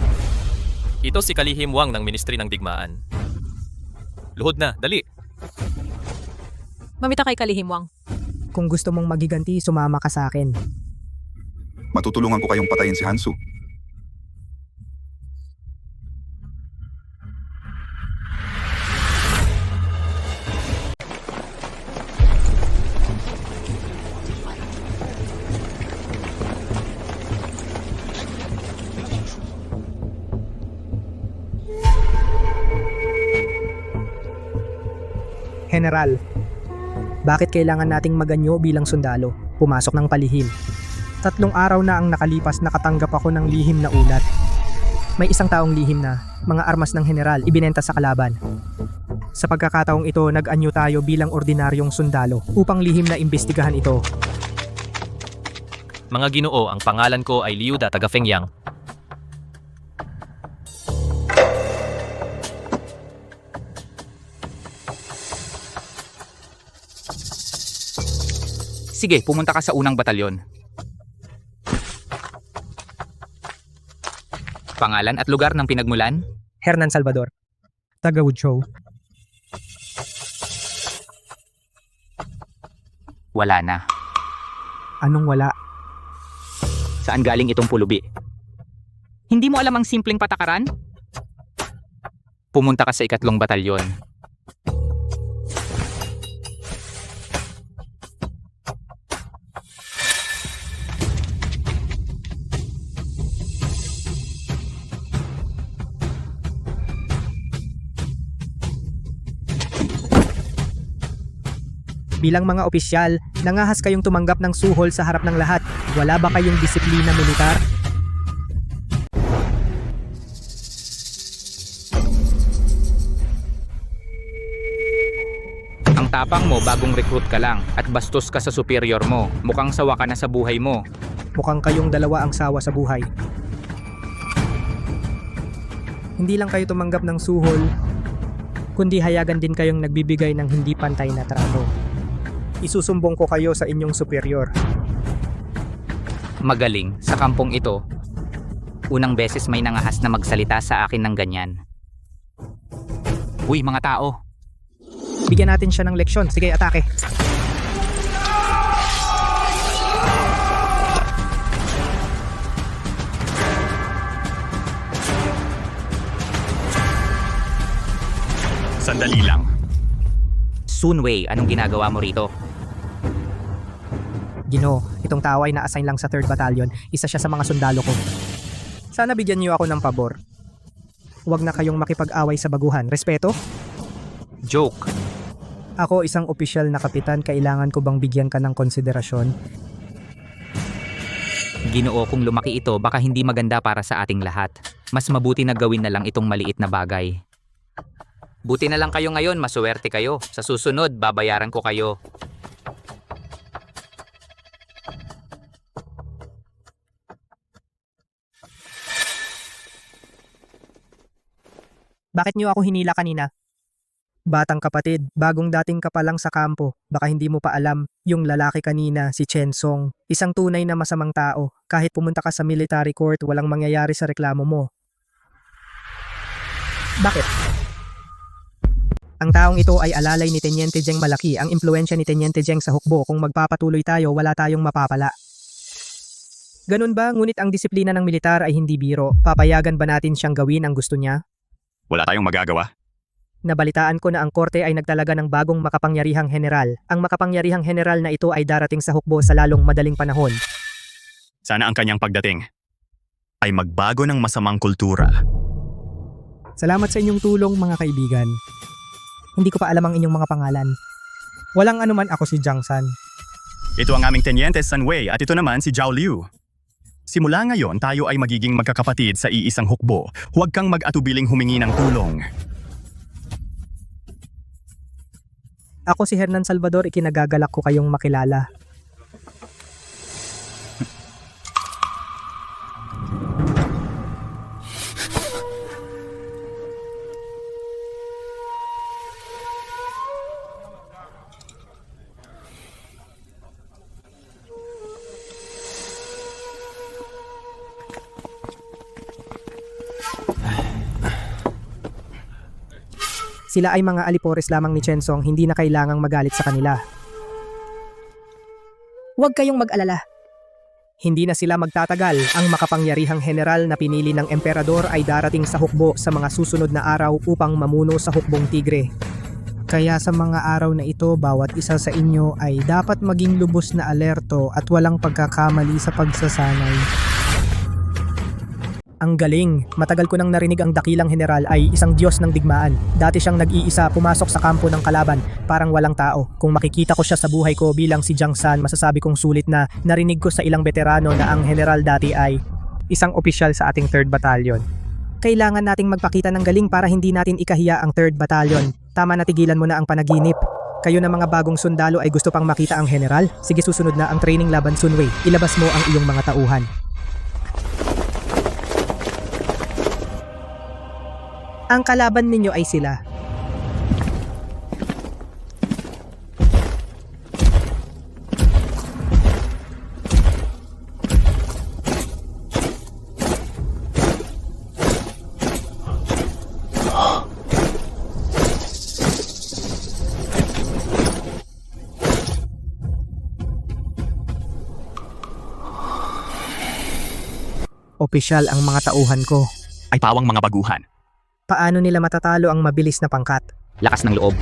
Ito si Kalihim Wang ng Ministry ng Digmaan. Luhod na, dali! Mamita kay Kalihim Wang. Kung gusto mong magiganti, sumama ka sa akin. Matutulungan ko kayong patayin si Hansu. General, bakit kailangan nating maganyo bilang sundalo? Pumasok ng palihim. 3 araw na ang nakalipas nakatanggap ako ng lihim na ulat. May isang taong lihim na, mga armas ng general ibinenta sa kalaban. Sa pagkakataong ito, nag-anyo tayo bilang ordinaryong sundalo upang lihim na imbestigahan ito. Mga Ginoo, ang pangalan ko ay Liuda taga Fengyang. Sige, pumunta ka sa unang batalyon. Pangalan at lugar ng pinagmulan? Hernan Salvador, taga Wuzhou. Wala na. Anong wala? Saan galing itong pulubi? Hindi mo alam ang simpleng patakaran? Pumunta ka sa 2 batalyon. Bilang mga opisyal, nangahas kayong tumanggap ng suhol sa harap ng lahat. Wala ba kayong disiplina militar? Ang tapang mo bagong recruit ka lang at bastos ka sa superior mo. Mukhang sawa ka na sa buhay mo. Mukhang kayong dalawa ang sawa sa buhay. Hindi lang kayo tumanggap ng suhol, kundi hayagan din kayong nagbibigay ng hindi pantay na trato. Isusumbong ko kayo sa inyong superior. Magaling sa kampong ito. Unang beses may nangahas na magsalita sa akin ng ganyan. Uy, mga tao! Bigyan natin siya ng leksyon. Sige, atake. Sandali lang. Sunway, anong ginagawa mo rito? Ginoo, itong tao ay na-assign lang sa 3rd Battalion. Isa siya sa mga sundalo ko. Sana bigyan niyo ako ng pabor. Huwag na kayong makipag-away sa baguhan. Respeto? Joke. Ako, isang opisyal na kapitan, kailangan ko bang bigyan ka ng konsiderasyon? Ginoo, kung lumaki ito, baka hindi maganda para sa ating lahat. Mas mabuti na gawin na lang itong maliit na bagay. Buti na lang kayo ngayon, masuwerte kayo. Sa susunod, babayaran ko kayo. Bakit niyo ako hinila kanina? Batang kapatid, bagong dating ka pa lang sa kampo. Baka hindi mo pa alam, yung lalaki kanina, si Chen Song. Isang tunay na masamang tao. Kahit pumunta ka sa military court, walang mangyayari sa reklamo mo. Bakit? Ang taong ito ay alalay ni Teniente Zheng Malaki. Ang impluensya ni Teniente Zheng sa hukbo. Kung magpapatuloy tayo, wala tayong mapapala. Ganun ba? Ngunit ang disiplina ng militar ay hindi biro. Papayagan ba natin siyang gawin ang gusto niya? Wala tayong magagawa. Nabalitaan ko na ang korte ay nagtalaga ng bagong makapangyarihang general. Ang makapangyarihang general na ito ay darating sa hukbo sa lalong madaling panahon. Sana ang kanyang pagdating ay magbago ng masamang kultura. Salamat sa inyong tulong, mga kaibigan. Hindi ko pa alam ang inyong mga pangalan. Walang anuman, ako si Jiang San. Ito ang aming Teniente Sanwei at ito naman si Zhao Liu. Simula ngayon, tayo ay magiging magkakapatid sa iisang hukbo. Huwag kang mag-atubiling humingi ng tulong. Ako si Hernan Salvador, ikinagagalak ko kayong makilala. Sila ay mga alipores lamang ni Chensong, hindi na kailangang magalit sa kanila. Huwag kayong mag-alala. Hindi na sila magtatagal. Ang makapangyarihang general na pinili ng emperador ay darating sa hukbo sa mga susunod na araw upang mamuno sa hukbong tigre. Kaya sa mga araw na ito, bawat isa sa inyo ay dapat maging lubos na alerto at walang pagkakamali sa pagsasanay. Ang galing! Matagal ko nang narinig ang dakilang general ay isang diyos ng digmaan. Dati siyang nag-iisa pumasok sa kampo ng kalaban, parang walang tao. Kung makikita ko siya sa buhay ko bilang si Jiang San, masasabi kong sulit na narinig ko sa ilang veterano na ang general dati ay isang opisyal sa ating 3rd Battalion. Kailangan nating magpakita ng galing para hindi natin ikahiya ang 3rd Battalion. Tama na, tigilan mo na ang panaginip. Kayo na mga bagong sundalo ay gusto pang makita ang general? Sige, susunod na ang training laban Sunway. Ilabas mo ang iyong mga tauhan. Ang kalaban ninyo ay sila. Opisyal ang mga tauhan ko. Ay pawang mga baguhan. Paano nila matatalo ang mabilis na pangkat? Lakas ng loob.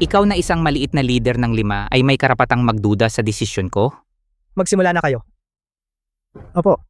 Ikaw na isang maliit na leader ng 5 ay may karapatang magduda sa desisyon ko? Magsimula na kayo. Opo.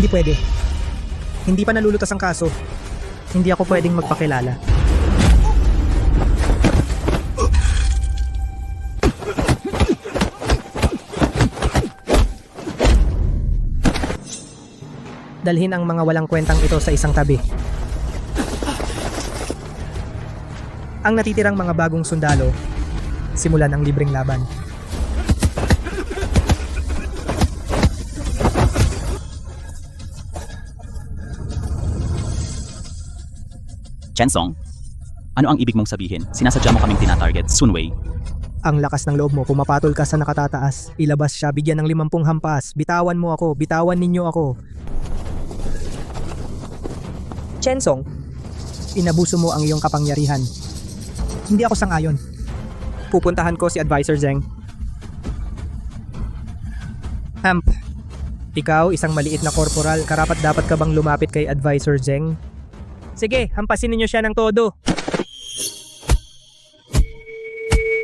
Hindi pwede. Hindi pa nalulutas ang kaso. Hindi ako pwedeng magpakilala. Dalhin ang mga walang kwentang ito sa isang tabi. Ang natitirang mga bagong sundalo, simulan ang libreng laban. Chensong, ano ang ibig mong sabihin? Sinasadya mo kaming tinatarget, Sunway. Ang lakas ng loob mo, pumapatol ka sa nakatataas. Ilabas siya, bigyan ng 50 hampas. Bitawan mo ako, bitawan ninyo ako. Chensong, inabuso mo ang iyong kapangyarihan. Hindi ako sang-ayon. Pupuntahan ko si Advisor Zeng. Hamp, ikaw, isang maliit na korporal, karapat dapat ka bang lumapit kay Advisor Zeng? Sige, hampasin ninyo siya ng todo.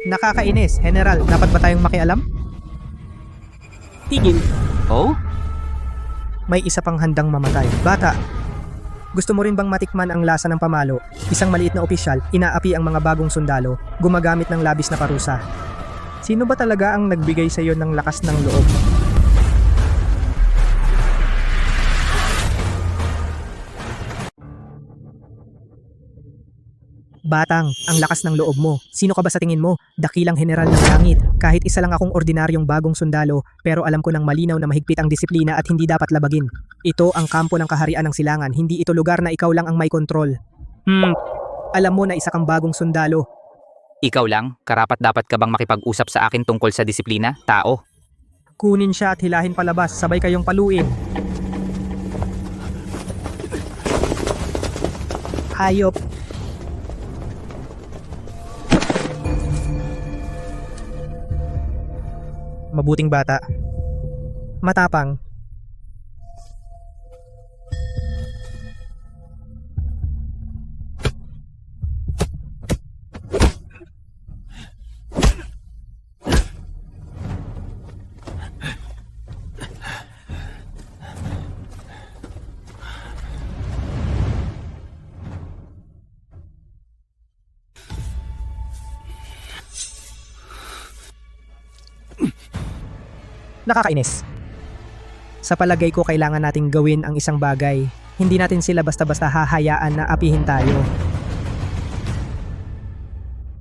Nakakainis, General. Dapat ba tayong makialam? Tigil. Oh? May isa pang handang mamatay. Bata, gusto mo rin bang matikman ang lasa ng pamalo? Isang maliit na opisyal, inaapi ang mga bagong sundalo, gumagamit ng labis na parusa. Sino ba talaga ang nagbigay sa iyo ng lakas ng loob? Batang, ang lakas ng loob mo. Sino ka ba sa tingin mo? Dakilang general ng langit. Kahit isa lang akong ordinaryong bagong sundalo, pero alam ko ng malinaw na mahigpit ang disiplina at hindi dapat labagin. Ito ang kampo ng kaharian ng silangan, hindi ito lugar na ikaw lang ang may kontrol. Alam mo na isa kang bagong sundalo. Ikaw lang? Karapat dapat ka bang makipag-usap sa akin tungkol sa disiplina, tao? Kunin siya at hilahin palabas, sabay kayong paluin. Hayop. Mabuting bata. Matapang. Nakakainis. Sa palagay ko kailangan nating gawin ang isang bagay. Hindi natin sila basta-basta hahayaan na apihin tayo.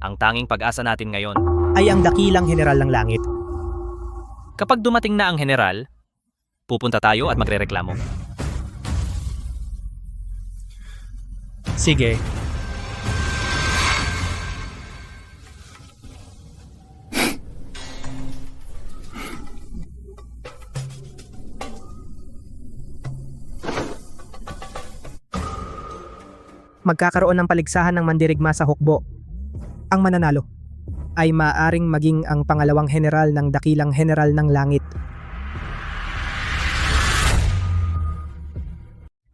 Ang tanging pag-asa natin ngayon. Ay ang dakilang general ng langit. Kapag dumating na ang general, pupunta tayo at magrereklamo. Sige. Magkakaroon ng paligsahan ng mandirigma sa hukbo. Ang mananalo ay maaring maging ang pangalawang general ng dakilang general ng langit.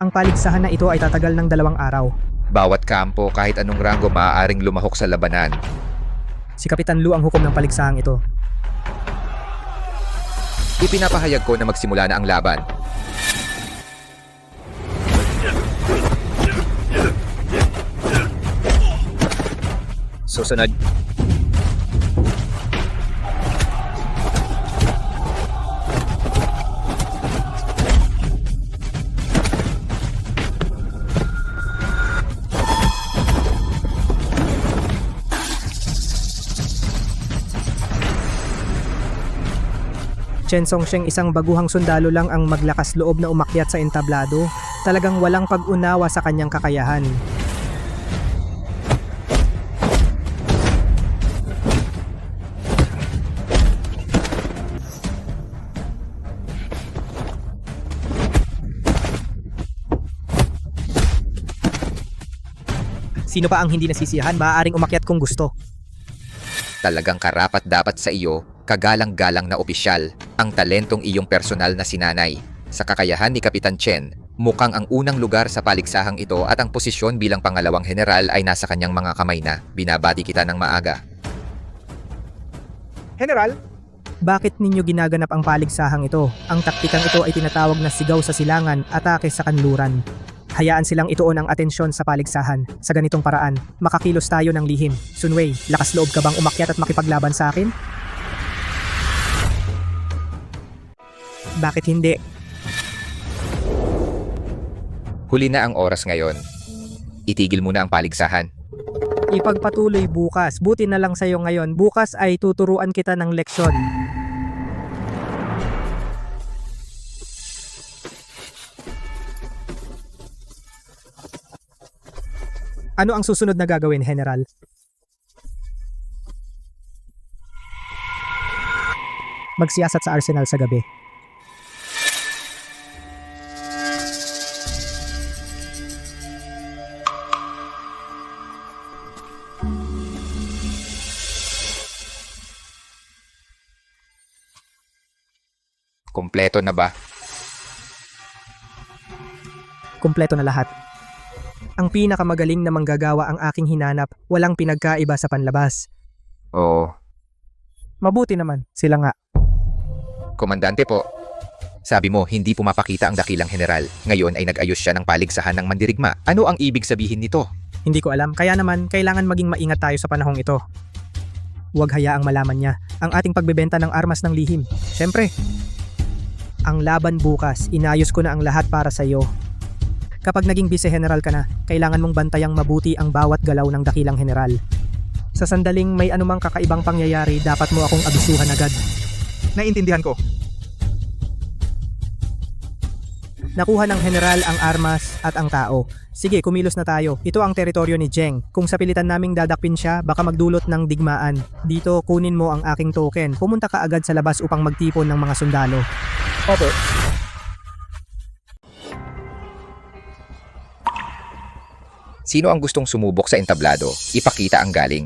Ang paligsahan na ito ay tatagal ng 2 araw. Bawat kampo kahit anong ranggo maaaring lumahok sa labanan. Si Kapitan Lu ang hukom ng paligsahang ito. Ipinapahayag ko na magsimula na ang laban. Susunod. Chen Songsheng, isang baguhang sundalo lang ang maglakas loob na umakyat sa entablado. Talagang walang pag-unawa sa kanyang kakayahan. Sino pa ang hindi nasisiyahan? Maaaring umakyat kung gusto. Talagang karapat dapat sa iyo, kagalang-galang na opisyal, ang talentong iyong personal na sinanay. Sa kakayahan ni Kapitan Chen, mukhang ang unang lugar sa paligsahang ito at ang posisyon bilang pangalawang general ay nasa kanyang mga kamay na. Binabati kita ng maaga. General? Bakit ninyo ginaganap ang paligsahang ito? Ang taktikang ito ay tinatawag na sigaw sa silangan, atake sa kanluran. Hayaan silang ituon ang atensyon sa paligsahan. Sa ganitong paraan, makakilos tayo ng lihim. Sun Wei, lakas loob ka bang umakyat at makipaglaban sa akin? Bakit hindi? Huli na ang oras ngayon. Itigil muna ang paligsahan. Ipagpatuloy bukas. Buti na lang sa'yo ngayon. Bukas ay tuturuan kita ng leksyon. Ano ang susunod na gagawin, General? Magsiyasat sa arsenal sa gabi. Kompleto na ba? Kumpleto na lahat. Ang pinakamagaling na manggagawa ang aking hinanap, walang pinagkaiba sa panlabas. Oo. Mabuti naman, sila nga. Komandante po. Sabi mo, hindi pumapakita ang dakilang general. Ngayon ay nag-ayos siya ng paligsahan ng mandirigma. Ano ang ibig sabihin nito? Hindi ko alam, kaya naman kailangan maging maingat tayo sa panahong ito. Huwag hayaang malaman niya ang ating pagbebenta ng armas ng lihim. Siyempre, ang laban bukas, inayos ko na ang lahat para sa iyo. Kapag naging vice-general ka na, kailangan mong bantayang mabuti ang bawat galaw ng dakilang general. Sa sandaling may anumang kakaibang pangyayari, dapat mo akong abisuhan agad. Naiintindihan ko. Nakuha ng general ang armas at ang tao. Sige, kumilos na tayo. Ito ang teritoryo ni Zheng. Kung sa pilitan naming dadakpin siya, baka magdulot ng digmaan. Dito, kunin mo ang aking token. Pumunta ka agad sa labas upang magtipon ng mga sundalo. Opo. Sino ang gustong sumubok sa entablado? Ipakita ang galing.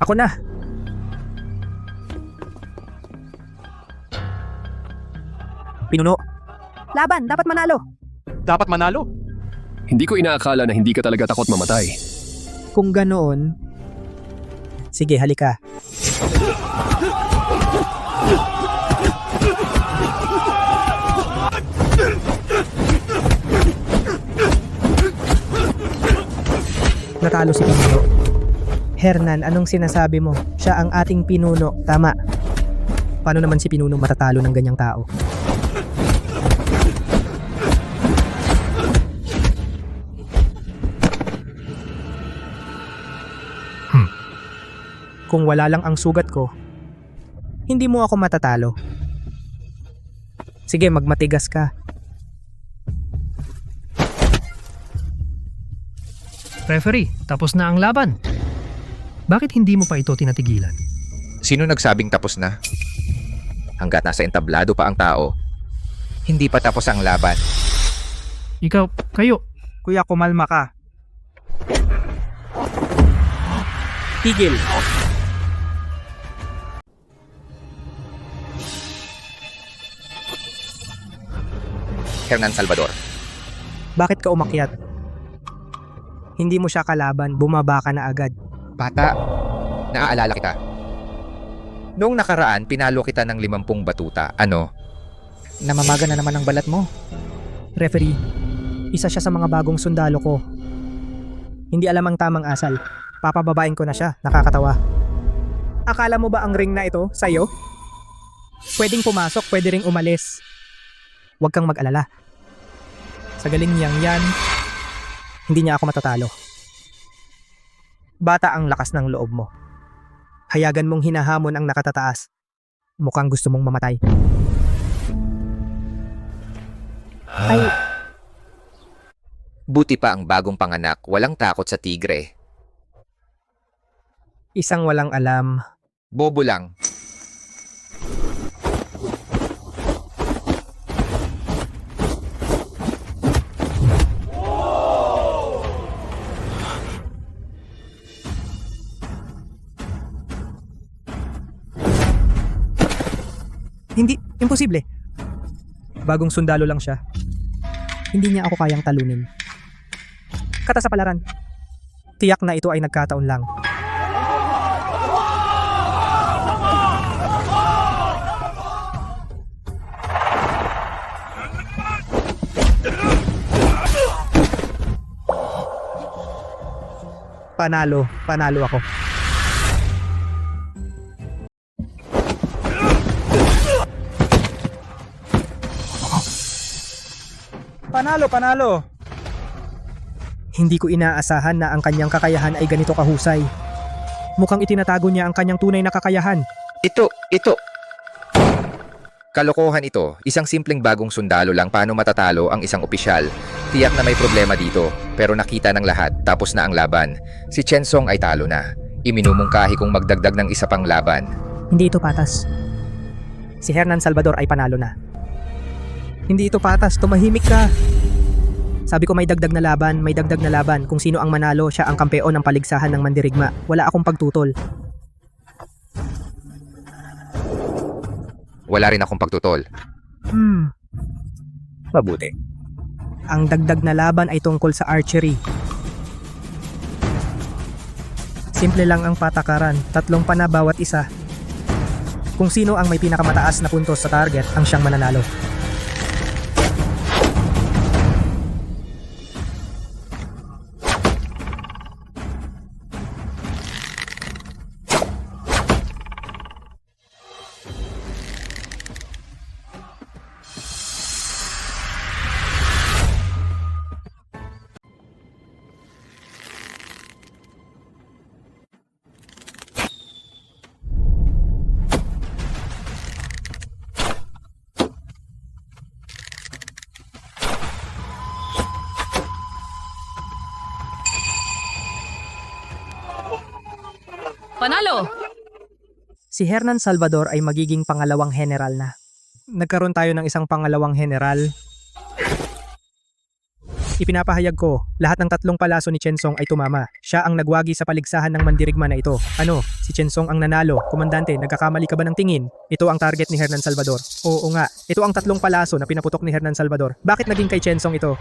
Ako na! Pinuno. Laban, dapat manalo. Dapat manalo? Hindi ko inaakala na hindi ka talaga takot mamatay. Kung ganoon, sige, halika. Natalo si Pinuno. Hernan, anong sinasabi mo? Siya ang ating pinuno, tama. Paano naman si pinuno matatalo ng ganyang tao? Kung wala lang ang sugat ko, hindi mo ako matatalo. Sige, magmatigas ka. Referee, tapos na ang laban. Bakit hindi mo pa ito tinatigilan? Sino nagsabing tapos na? Hanggat nasa entablado pa ang tao, hindi pa tapos ang laban. Kayo. Kuya, kumalma ka. Tigil. Hernan Salvador. Bakit ka umakyat? Hindi mo siya kalaban, bumaba ka na agad. Bata, naaalala kita. Noong nakaraan, pinalo kita ng 50 batuta. Ano? Namamaga na naman ang balat mo. Referee, isa siya sa mga bagong sundalo ko. Hindi alam ang tamang asal. Papababain ko na siya, nakakatawa. Akala mo ba ang ring na ito sa'yo? Pwedeng pumasok, pwede ring umalis. Huwag kang mag-alala. Sa galing niyang yan, hindi niya ako matatalo. Bata ang lakas ng loob mo. Hayagan mong hinahamon ang nakatataas. Mukhang gusto mong mamatay. Ay, Buti pa ang bagong panganak, walang takot sa tigre. isang walang alam. Bobo lang. Hindi, imposible. Bagong sundalo lang siya. Hindi niya ako kayang talunin. Katasapalaran. Tiyak na ito ay nagkataon lang. Panalo ako. Panalo. Hindi ko inaasahan na ang kanyang kakayahan ay ganito kahusay. Mukhang itinatago niya ang kanyang tunay na kakayahan. Ito. Kalokohan ito. Isang simpleng bagong sundalo lang paano matatalo ang isang opisyal. Tiyak na may problema dito, pero nakita ng lahat tapos na ang laban. Si Chen Song ay talo na. Iminumungkahi kong magdagdag ng isa pang laban. Hindi ito patas. Si Hernan Salvador ay panalo na. Hindi ito patas, tumahimik ka. Sabi ko may dagdag na laban. Kung sino ang manalo, siya ang kampeon ng paligsahan ng mandirigma. Wala akong pagtutol. Wala rin akong pagtutol. Mabuti. Ang dagdag na laban ay tungkol sa archery. Simple lang ang patakaran, 3 pana bawat isa. Kung sino ang may pinakamataas na puntos sa target, ang siyang mananalo. Panalo! Si Hernan Salvador ay magiging pangalawang general na. Nagkaroon tayo ng isang pangalawang general. Ipinapahayag ko, lahat ng 3 palaso ni Chen Song ay tumama. Siya ang nagwagi sa paligsahan ng mandirigma na ito. Ano, si Chen Song ang nanalo. Komandante, nagkakamali ka ba ng tingin? Ito ang target ni Hernan Salvador. Oo nga, ito ang 3 palaso na pinaputok ni Hernan Salvador. Bakit naging kay Chen Song ito?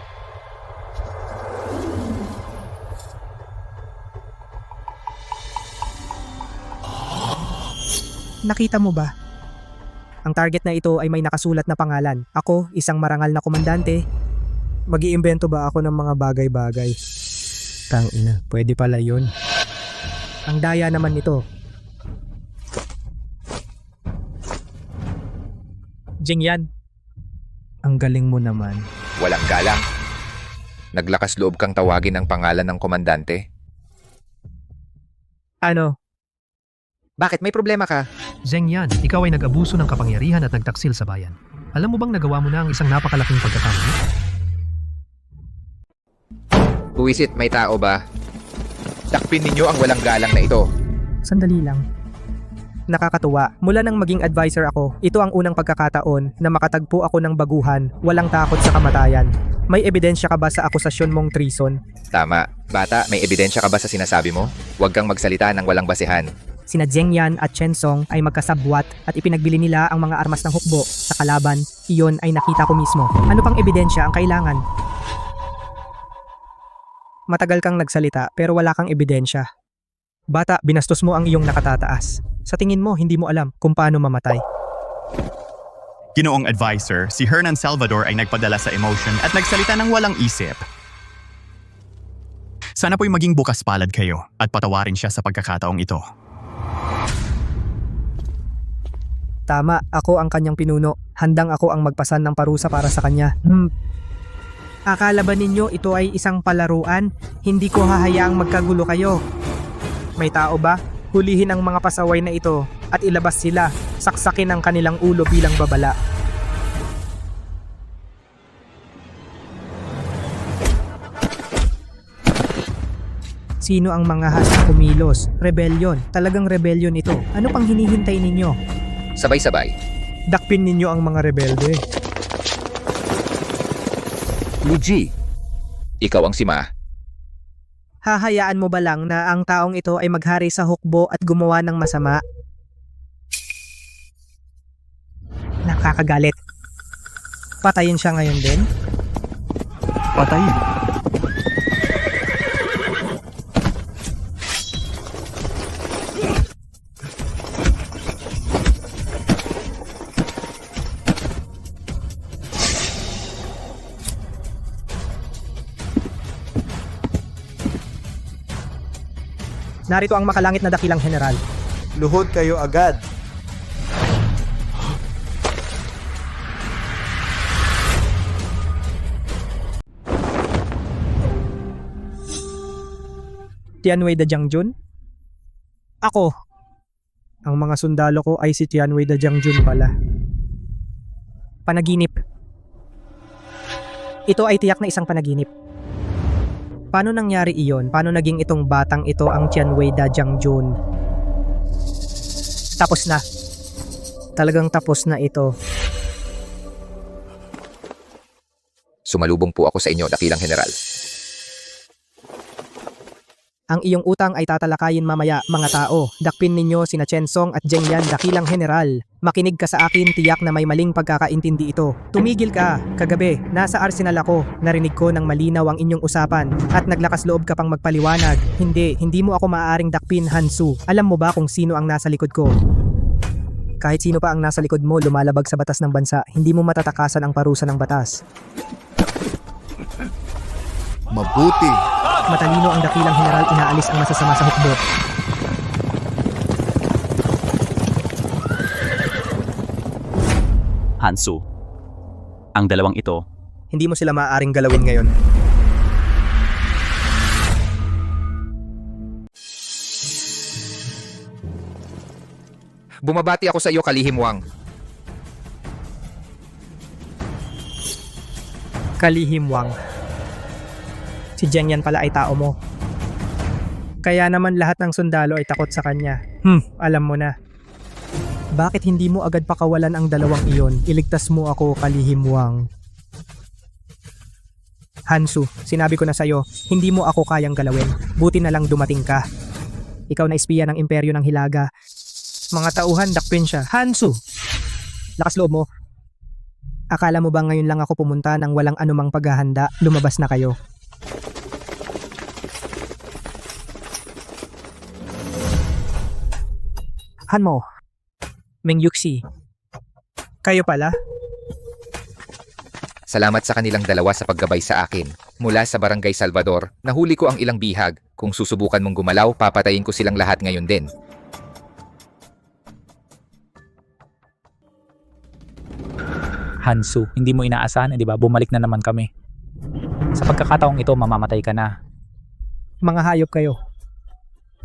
Nakita mo ba? Ang target na ito ay may nakasulat na pangalan. Ako, isang marangal na komandante. Mag-iimbento ba ako ng mga bagay-bagay? Tangina, pwede pala yun. Ang daya naman nito. Jingyan, ang galing mo naman. Walang galang. Naglakas loob kang tawagin ang pangalan ng komandante. Ano? Bakit may problema ka? Zheng Yan, ikaw ay nag-abuso ng kapangyarihan at nagtaksil sa bayan. Alam mo bang nagawa mo na ang isang napakalaking pagkakamali? Buwisit, may tao ba? Takpin ninyo ang walang galang na ito. Sandali lang. Nakakatuwa. Mula nang maging advisor ako, ito ang unang pagkakataon na makatagpo ako ng baguhan, walang takot sa kamatayan. May ebidensya ka ba sa akusasyon mong treason? Tama. Bata, may ebidensya ka ba sa sinasabi mo? Huwag kang magsalita ng walang basehan. Sina Zheng Yan at Chen Song ay magkasabwat at ipinagbili nila ang mga armas ng hukbo sa kalaban. Iyon ay nakita ko mismo. Ano pang ebidensya ang kailangan? Matagal kang nagsalita pero wala kang ebidensya. Bata, binastos mo ang iyong nakatataas. Sa tingin mo, hindi mo alam kung paano mamatay. Ginoong advisor, si Hernan Salvador ay nagpadala sa emotion at nagsalita ng walang isip. Sana po'y maging bukas palad kayo at patawarin siya sa pagkakataong ito. Tama, ako ang kanyang pinuno. Handang ako ang magpasan ng parusa para sa kanya. Akala ba ninyo ito ay isang palaruan? Hindi ko hahayaang magkagulo kayo. May tao ba? Hulihin ang mga pasaway na ito at ilabas sila. Saksakin ang kanilang ulo bilang babala. Sino ang mga hasang kumilos? Rebellion. Talagang rebellion ito. Ano pang hinihintay ninyo? Sabay-sabay. Dakpin ninyo ang mga rebelde. Luigi, ikaw ang si Ma. Hahayaan mo ba lang na ang taong ito ay maghari sa hukbo at gumawa ng masama? Nakakagalit. Patayin siya ngayon din? Patayin. Narito ang makalangit na dakilang general. Luhod kayo agad. Tianwei da Jiangjun? Ako. Ang mga sundalo ko ay si Tianwei da Jiangjun pala. Panaginip. Ito ay tiyak na isang panaginip. Paano nangyari iyon? Paano naging itong batang ito ang Tianwei da Jiangjun? Tapos na. Talagang tapos na ito. Sumalubong po ako sa inyo, dakilang general. Ang iyong utang ay tatalakayin mamaya, mga tao. Dakpin ninyo sina Chen Song at Zheng Yan, dakilang general. Makinig ka sa akin, tiyak na may maling pagkakaintindi ito. Tumigil ka. Kagabi, nasa arsenal ako. Narinig ko ng malinaw ang inyong usapan. At naglakas loob ka pang magpaliwanag. Hindi mo ako maaaring dakpin, Hansu. Alam mo ba kung sino ang nasa likod ko? Kahit sino pa ang nasa likod mo lumalabag sa batas ng bansa, hindi mo matatakasan ang parusa ng batas. Mabuti. Matalino ang dakilang general, inaalis ang masasama sa hukbo. Hansu, ang dalawang ito, Hindi mo sila maaaring galawin ngayon. Bumabati ako sa iyo, Kalihim Wang. Kalihim Wang. Si Zheng Yan pala ay tao mo. Kaya naman lahat ng sundalo ay takot sa kanya. Alam mo na. Bakit hindi mo agad pakawalan ang dalawang iyon? Iligtas mo ako, Kalihim Wang. Hansu, sinabi ko na sa'yo, hindi mo ako kayang galawin. Buti na lang dumating ka. Ikaw na espiya ng imperyo ng Hilaga. Mga tauhan, dakpin siya. Hansu! Lakas loob mo. Akala mo ba ngayon lang ako pumunta nang walang anumang paghahanda? Lumabas na kayo. Hanmo. Meng Yuxi. Kayo pala? Salamat sa kanilang dalawa sa paggabay sa akin. Mula sa Barangay Salvador, nahuli ko ang ilang bihag. Kung susubukan mong gumalaw, papatayin ko silang lahat ngayon din. Hansu, hindi mo inaasahan, di ba? Bumalik na naman kami. Sa pagkakataong ito, mamamatay ka na. Mga hayop kayo.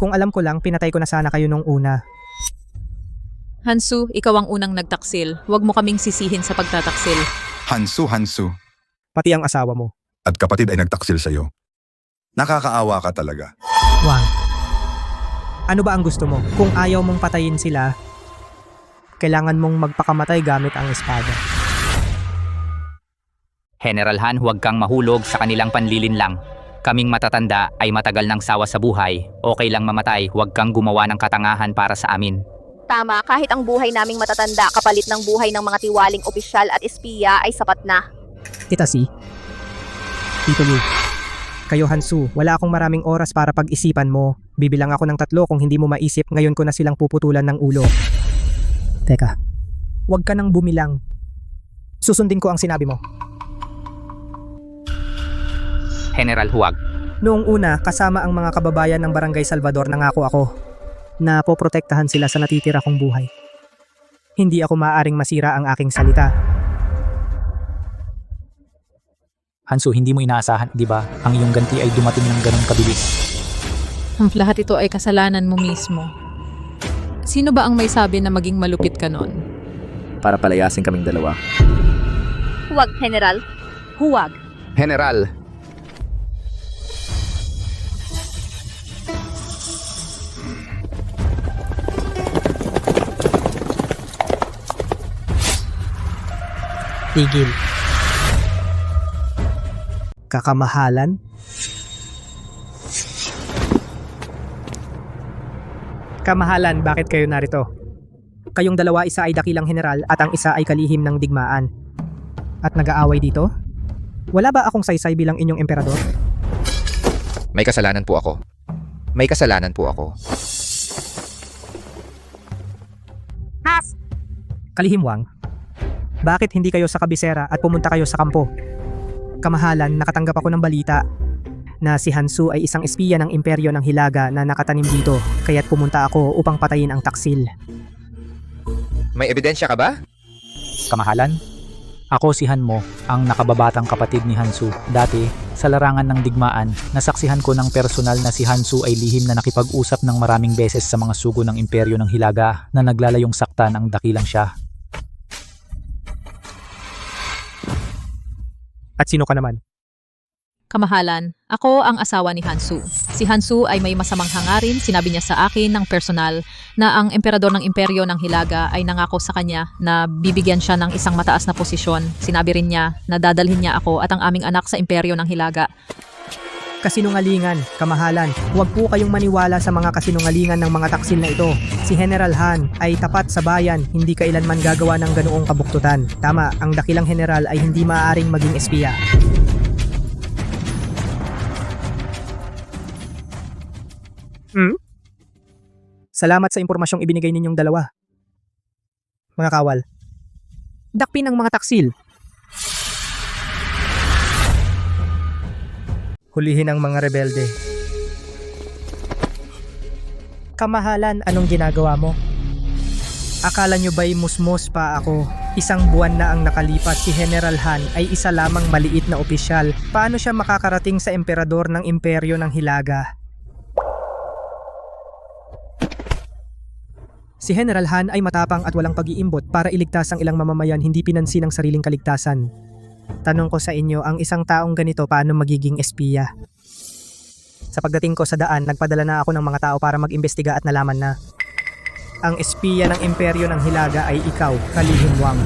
Kung alam ko lang, pinatay ko na sana kayo nung una. Hansu, ikaw ang unang nagtaksil. Huwag mo kaming sisihin sa pagtataksil. Hansu. Pati ang asawa mo. At kapatid ay nagtaksil sa'yo. Nakakaawa ka talaga. Wang. Ano ba ang gusto mo? Kung ayaw mong patayin sila, kailangan mong magpakamatay gamit ang espada. General Han, huwag kang mahulog sa kanilang panlilin lang. Kaming matatanda ay matagal ng sawa sa buhay. Okay lang mamatay, huwag kang gumawa ng katangahan para sa amin. Tama, kahit ang buhay naming matatanda kapalit ng buhay ng mga tiwaling opisyal at espiya ay sapat na. Tita Si, Tito Liu, kayo Hansu, wala akong maraming oras para pag-isipan mo. Bibilang ako ng 3 kung hindi mo maisip, ngayon ko na silang puputulan ng ulo. Teka, huwag ka nang bumilang. Susundin ko ang sinabi mo. General, huwag. Noong una, kasama ang mga kababayan ng Barangay Salvador, nangako ako na poprotektahan sila sa natitira kong buhay. Hindi ako maaaring masira ang aking salita. Hansu, hindi mo inaasahan, di ba? Ang iyong ganti ay dumating ng ganun kabilis. Ang lahat ito ay kasalanan mo mismo. Sino ba ang may sabi na maging malupit ka nun? Para palayasin kaming dalawa. Huwag, General. Huwag. General, Tigil. Kakamahalan? Kamahalan, bakit kayo narito? Kayong dalawa, isa ay dakilang general at ang isa ay kalihim ng digmaan. At nag-aaway dito? Wala ba akong saysay bilang inyong emperador? May kasalanan po ako. May kasalanan po ako. Kalihim Wang, bakit hindi kayo sa kabisera at pumunta kayo sa kampo? Kamahalan, nakatanggap ako ng balita na si Hansu ay isang espiya ng imperyo ng Hilaga na nakatanim dito, kaya't pumunta ako upang patayin ang taksil. May ebidensya ka ba? Kamahalan? Ako si Hanmo, ang nakababatang kapatid ni Hansu. Dati, sa larangan ng digmaan, nasaksihan ko ng personal na si Hansu ay lihim na nakipag-usap ng maraming beses sa mga sugo ng imperyo ng Hilaga na naglalayong saktan ang dakilang siya. At sino ka naman? Kamahalan, ako ang asawa ni Hansu. Si Hansu ay may masamang hangarin. Sinabi niya sa akin ng personal na ang emperador ng imperyo ng Hilaga ay nangako sa kanya na bibigyan siya ng isang mataas na posisyon. Sinabi rin niya na dadalhin niya ako at ang aming anak sa imperyo ng Hilaga. Kasinungalingan, kamahalan. Huwag po kayong maniwala sa mga kasinungalingan ng mga taksil na ito. Si General Han ay tapat sa bayan, hindi kailanman gagawa ng ganoong kabuktutan. Tama, ang dakilang general ay hindi maaaring maging espiya. Salamat sa impormasyong ibinigay ninyong dalawa. Mga kawal, dakpin ang mga taksil. Hulihin ang mga rebelde. Kamahalan, anong ginagawa mo? Akala nyo ba'y musmos pa ako? Isang buwan na ang nakalipas, si General Han ay isa lamang maliit na opisyal. Paano siya makakarating sa emperador ng imperyo ng Hilaga? Si General Han ay matapang at walang pag-iimbot. Para iligtas ang ilang mamamayan, hindi pinansin ang sariling kaligtasan. Tanong ko sa inyo, ang isang taong ganito paano magiging espiya? Sa pagdating ko sa daan, nagpadala na ako ng mga tao para mag-imbestiga at nalaman na ang espiya ng imperyo ng Hilaga ay ikaw, Kalihim Wang.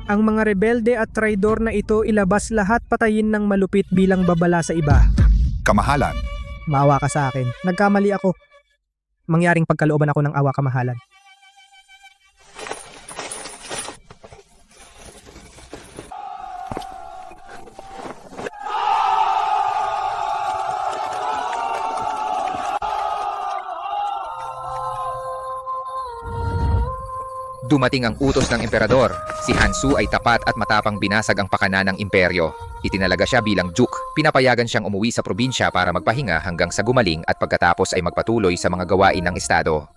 Ang mga rebelde at traidor na ito ilabas lahat, patayin ng malupit bilang babala sa iba. Kamahalan. Maawa ka sa akin. Nagkamali ako. Mangyaring pagkalooban ako ng awa, kamahalan. Dumating ang utos ng emperador. Si Hansu ay tapat at matapang binasag ang pakana ng imperyo. Itinalaga siya bilang duke. Pinapayagan siyang umuwi sa probinsya para magpahinga hanggang sa gumaling at pagkatapos ay magpatuloy sa mga gawain ng estado.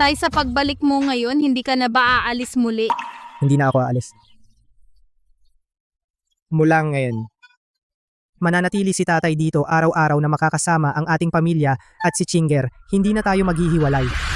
Tay, sa pagbalik mo ngayon, hindi ka na ba aalis muli? Hindi na ako aalis. Mula ngayon, mananatili si tatay dito araw-araw na makakasama ang ating pamilya at si Chinger. Hindi na tayo maghihiwalay.